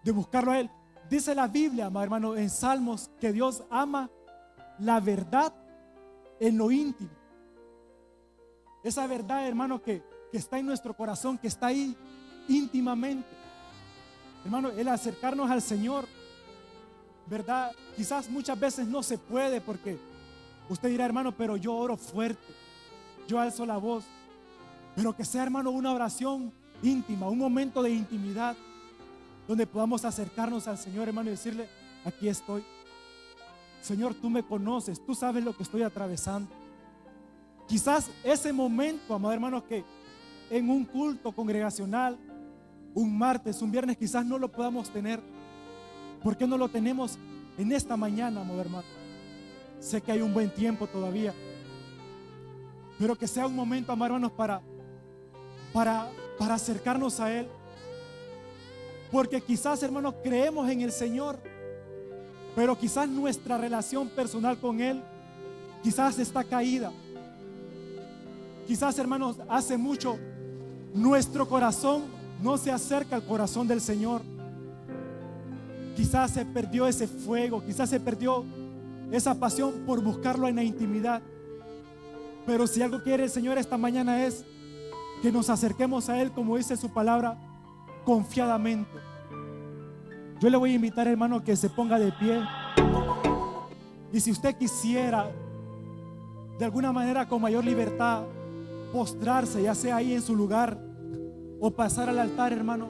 de buscarlo a Él. Dice la Biblia, hermano, en Salmos, que Dios ama la verdad en lo íntimo. Esa verdad, hermano, que está en nuestro corazón, que está ahí íntimamente. Hermano, el acercarnos al Señor, ¿verdad? Quizás muchas veces no se puede, porque usted dirá: hermano, pero yo oro fuerte, yo alzo la voz. Pero que sea, hermano, una oración íntima, un momento de intimidad, donde podamos acercarnos al Señor, hermano, y decirle: aquí estoy. Señor, tú me conoces, tú sabes lo que estoy atravesando. Quizás ese momento, amado hermano, que en un culto congregacional, un martes, un viernes, quizás no lo podamos tener. ¿Por qué no lo tenemos en esta mañana, amado hermano? Sé que hay un buen tiempo todavía, pero que sea un momento, amado hermanos, para acercarnos a Él. Porque quizás, hermanos, creemos en el Señor, pero quizás nuestra relación personal con Él quizás está caída. Quizás, hermanos, hace mucho nuestro corazón no se acerca al corazón del Señor. Quizás se perdió ese fuego, quizás se perdió esa pasión por buscarlo en la intimidad. Pero si algo quiere el Señor esta mañana es que nos acerquemos a Él, como dice su palabra, confiadamente. Yo le voy a invitar, hermano, que se ponga de pie. Y si usted quisiera, de alguna manera, con mayor libertad, postrarse, ya sea ahí en su lugar o pasar al altar, hermano,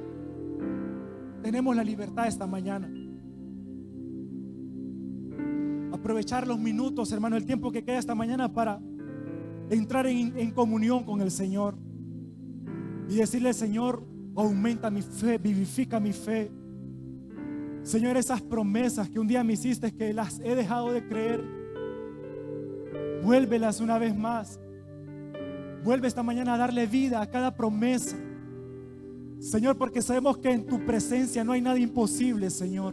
tenemos la libertad esta mañana. Aprovechar los minutos, hermano, el tiempo que queda esta mañana para entrar en comunión con el Señor y decirle: Señor, aumenta mi fe, vivifica mi fe. Señor, esas promesas que un día me hiciste, que las he dejado de creer, vuélvelas una vez más. Vuelve esta mañana a darle vida a cada promesa, Señor, porque sabemos que en tu presencia no hay nada imposible, Señor.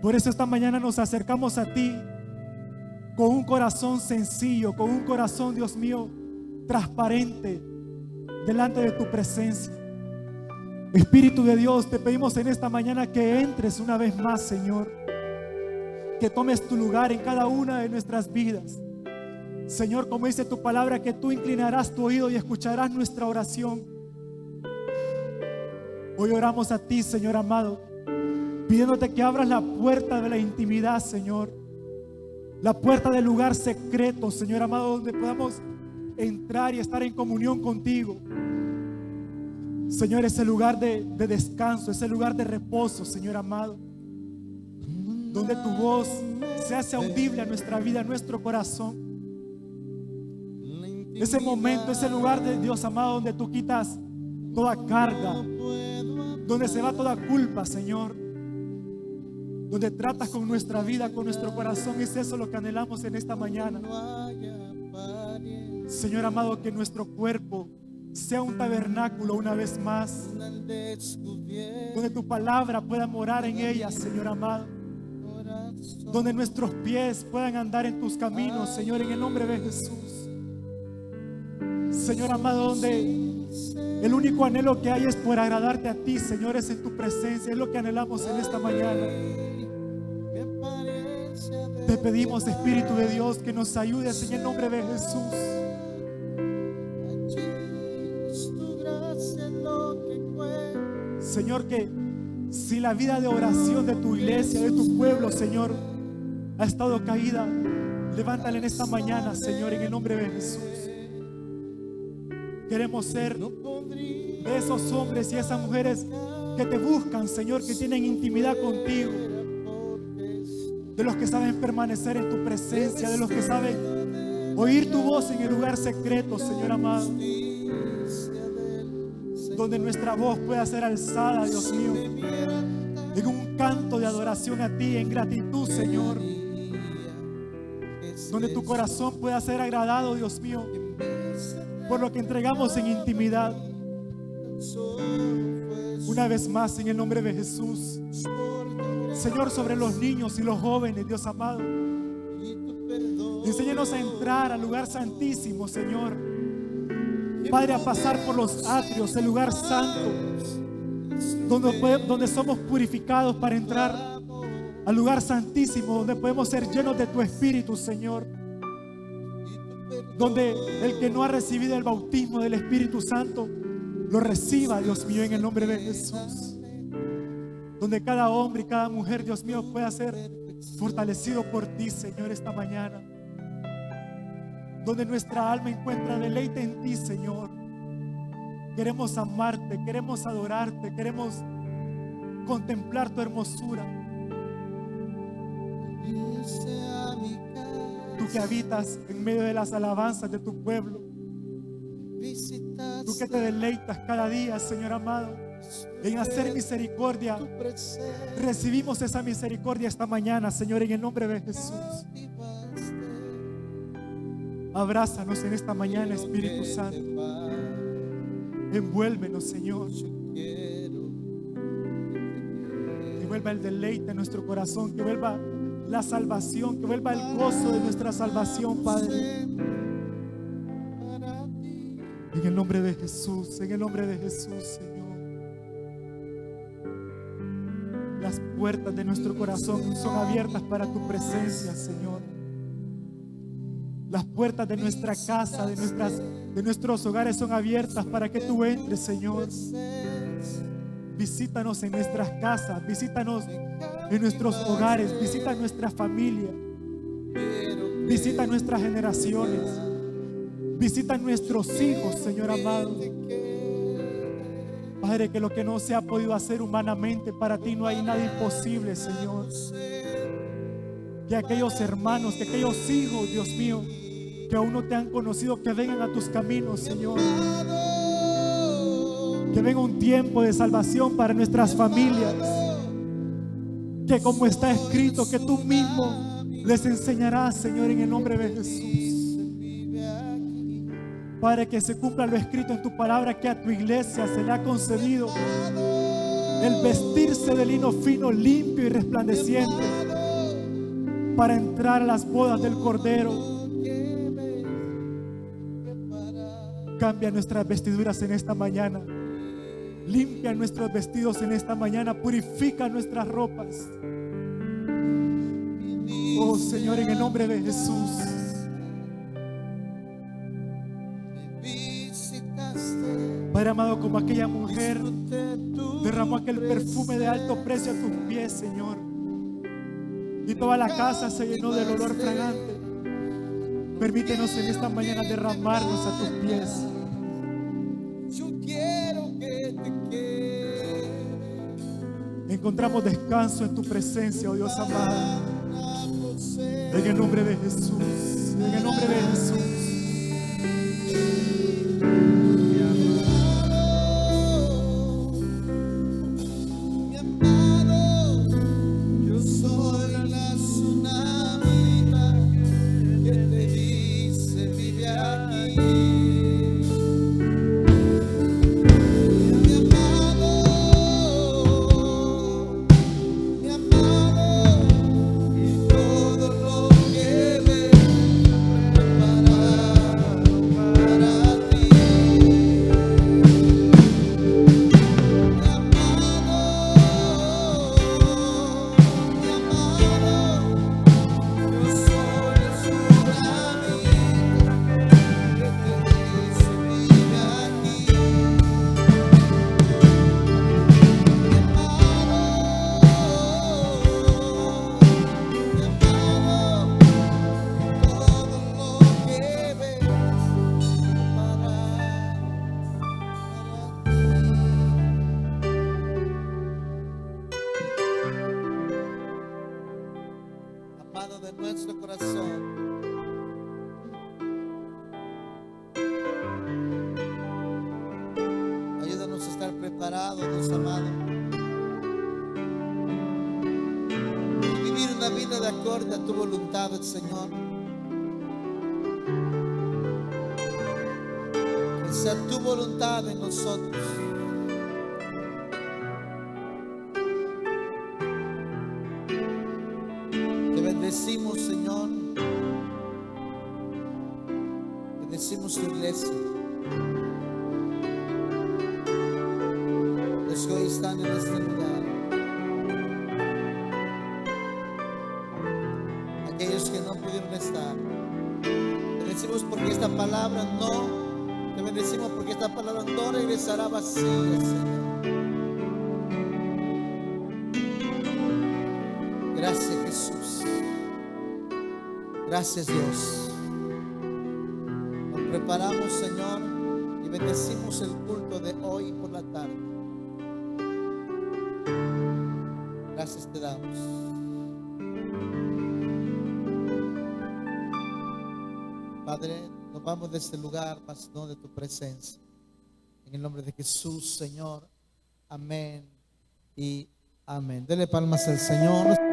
Por eso esta mañana nos acercamos a ti con un corazón sencillo, con un corazón, Dios mío, transparente delante de tu presencia. Espíritu de Dios, te pedimos en esta mañana que entres una vez más, Señor, que tomes tu lugar en cada una de nuestras vidas. Señor, como dice tu palabra, que tú inclinarás tu oído y escucharás nuestra oración. Hoy oramos a ti, Señor amado, pidiéndote que abras la puerta de la intimidad, Señor, la puerta del lugar secreto, Señor amado, donde podamos entrar y estar en comunión contigo. Señor, ese lugar de descanso, ese lugar de reposo, Señor amado, donde tu voz se hace audible a nuestra vida, a nuestro corazón. Ese momento, ese lugar de Dios amado, donde tú quitas toda carga, donde se va toda culpa, Señor, donde tratas con nuestra vida, con nuestro corazón. Es eso lo que anhelamos en esta mañana, Señor amado, que nuestro cuerpo sea un tabernáculo una vez más, donde tu palabra pueda morar en ella, Señor amado, donde nuestros pies puedan andar en tus caminos, Señor, en el nombre de Jesús. Señor amado, donde el único anhelo que hay es por agradarte a ti, Señor, es en tu presencia. Es lo que anhelamos en esta mañana. Te pedimos, Espíritu de Dios, que nos ayudes en el nombre de Jesús. Señor, que si la vida de oración de tu iglesia, de tu pueblo, Señor, ha estado caída, levántala en esta mañana, Señor, en el nombre de Jesús. Queremos ser de esos hombres y esas mujeres que te buscan, Señor, que tienen intimidad contigo, de los que saben permanecer en tu presencia, de los que saben oír tu voz en el lugar secreto, Señor amado, donde nuestra voz pueda ser alzada, Dios mío, en un canto de adoración a ti, en gratitud, Señor, donde tu corazón pueda ser agradado, Dios mío, por lo que entregamos en intimidad. Una vez más, en el nombre de Jesús, Señor, sobre los niños y los jóvenes, Dios amado, enséñanos a entrar al lugar santísimo, Señor. Padre, a pasar por los atrios, el lugar santo, donde somos purificados para entrar al lugar santísimo, donde podemos ser llenos de tu Espíritu, Señor. Donde el que no ha recibido el bautismo del Espíritu Santo lo reciba, Dios mío, en el nombre de Jesús. Donde cada hombre y cada mujer, Dios mío, pueda ser fortalecido por ti, Señor, esta mañana. Donde nuestra alma encuentra deleite en ti, Señor. Queremos amarte, queremos adorarte, queremos contemplar tu hermosura. Tú que habitas en medio de las alabanzas de tu pueblo. Tú que te deleitas cada día, Señor amado, en hacer misericordia. Recibimos esa misericordia esta mañana, Señor, en el nombre de Jesús. Abrázanos en esta mañana, Espíritu Santo. Envuélvenos, Señor. Que vuelva el deleite en nuestro corazón, que vuelva la salvación, que vuelva el gozo de nuestra salvación, Padre. En el nombre de Jesús, en el nombre de Jesús, Señor. Las puertas de nuestro corazón son abiertas para tu presencia, Señor. Las puertas de nuestra casa, de nuestros hogares son abiertas para que tú entres, Señor. Visítanos en nuestras casas, visítanos en nuestros hogares, visita nuestra familia, visita nuestras generaciones, visita nuestros hijos, Señor amado. Padre, que lo que no se ha podido hacer humanamente, para ti no hay nada imposible, Señor. Que aquellos hermanos, que aquellos hijos, Dios mío, que aún no te han conocido, que vengan a tus caminos, Señor. Que venga un tiempo de salvación para nuestras familias. Que como está escrito, que tú mismo les enseñarás, Señor, en el nombre de Jesús. Padre, que se cumpla lo escrito en tu palabra, que a tu iglesia se le ha concedido el vestirse de lino fino, limpio y resplandeciente, para entrar a las bodas del Cordero. Cambia nuestras vestiduras en esta mañana. Limpia nuestros vestidos en esta mañana. Purifica nuestras ropas. Oh Señor, en el nombre de Jesús. Padre amado, como aquella mujer derramó aquel perfume de alto precio a tus pies, Señor, y toda la casa se llenó del olor fragante. Permítenos en esta mañana derramarnos a tus pies. Yo quiero que te quede. Encontramos descanso en tu presencia, oh Dios amado. En el nombre de Jesús, en el nombre de Jesús. Todo lo que me preparaste. de nuestro corazón. Ayúdanos a estar preparados, Dios amado, y vivir una vida de acorde a tu voluntad, Señor. Que sea tu voluntad en nosotros. Te bendecimos, Señor. Bendecimos tu iglesia. Los que hoy están en este lugar. Aquellos que no pudieron estar. Te bendecimos porque esta palabra no. Te bendecimos porque esta palabra no regresará vacía, Señor. Gracias, Jesús. Gracias, Dios. Nos preparamos, Señor, y bendecimos el culto de hoy por la tarde. Gracias te damos. Padre, nos vamos de este lugar, mas no de tu presencia. En el nombre de Jesús, Señor. Amén y amén. Dele palmas al Señor.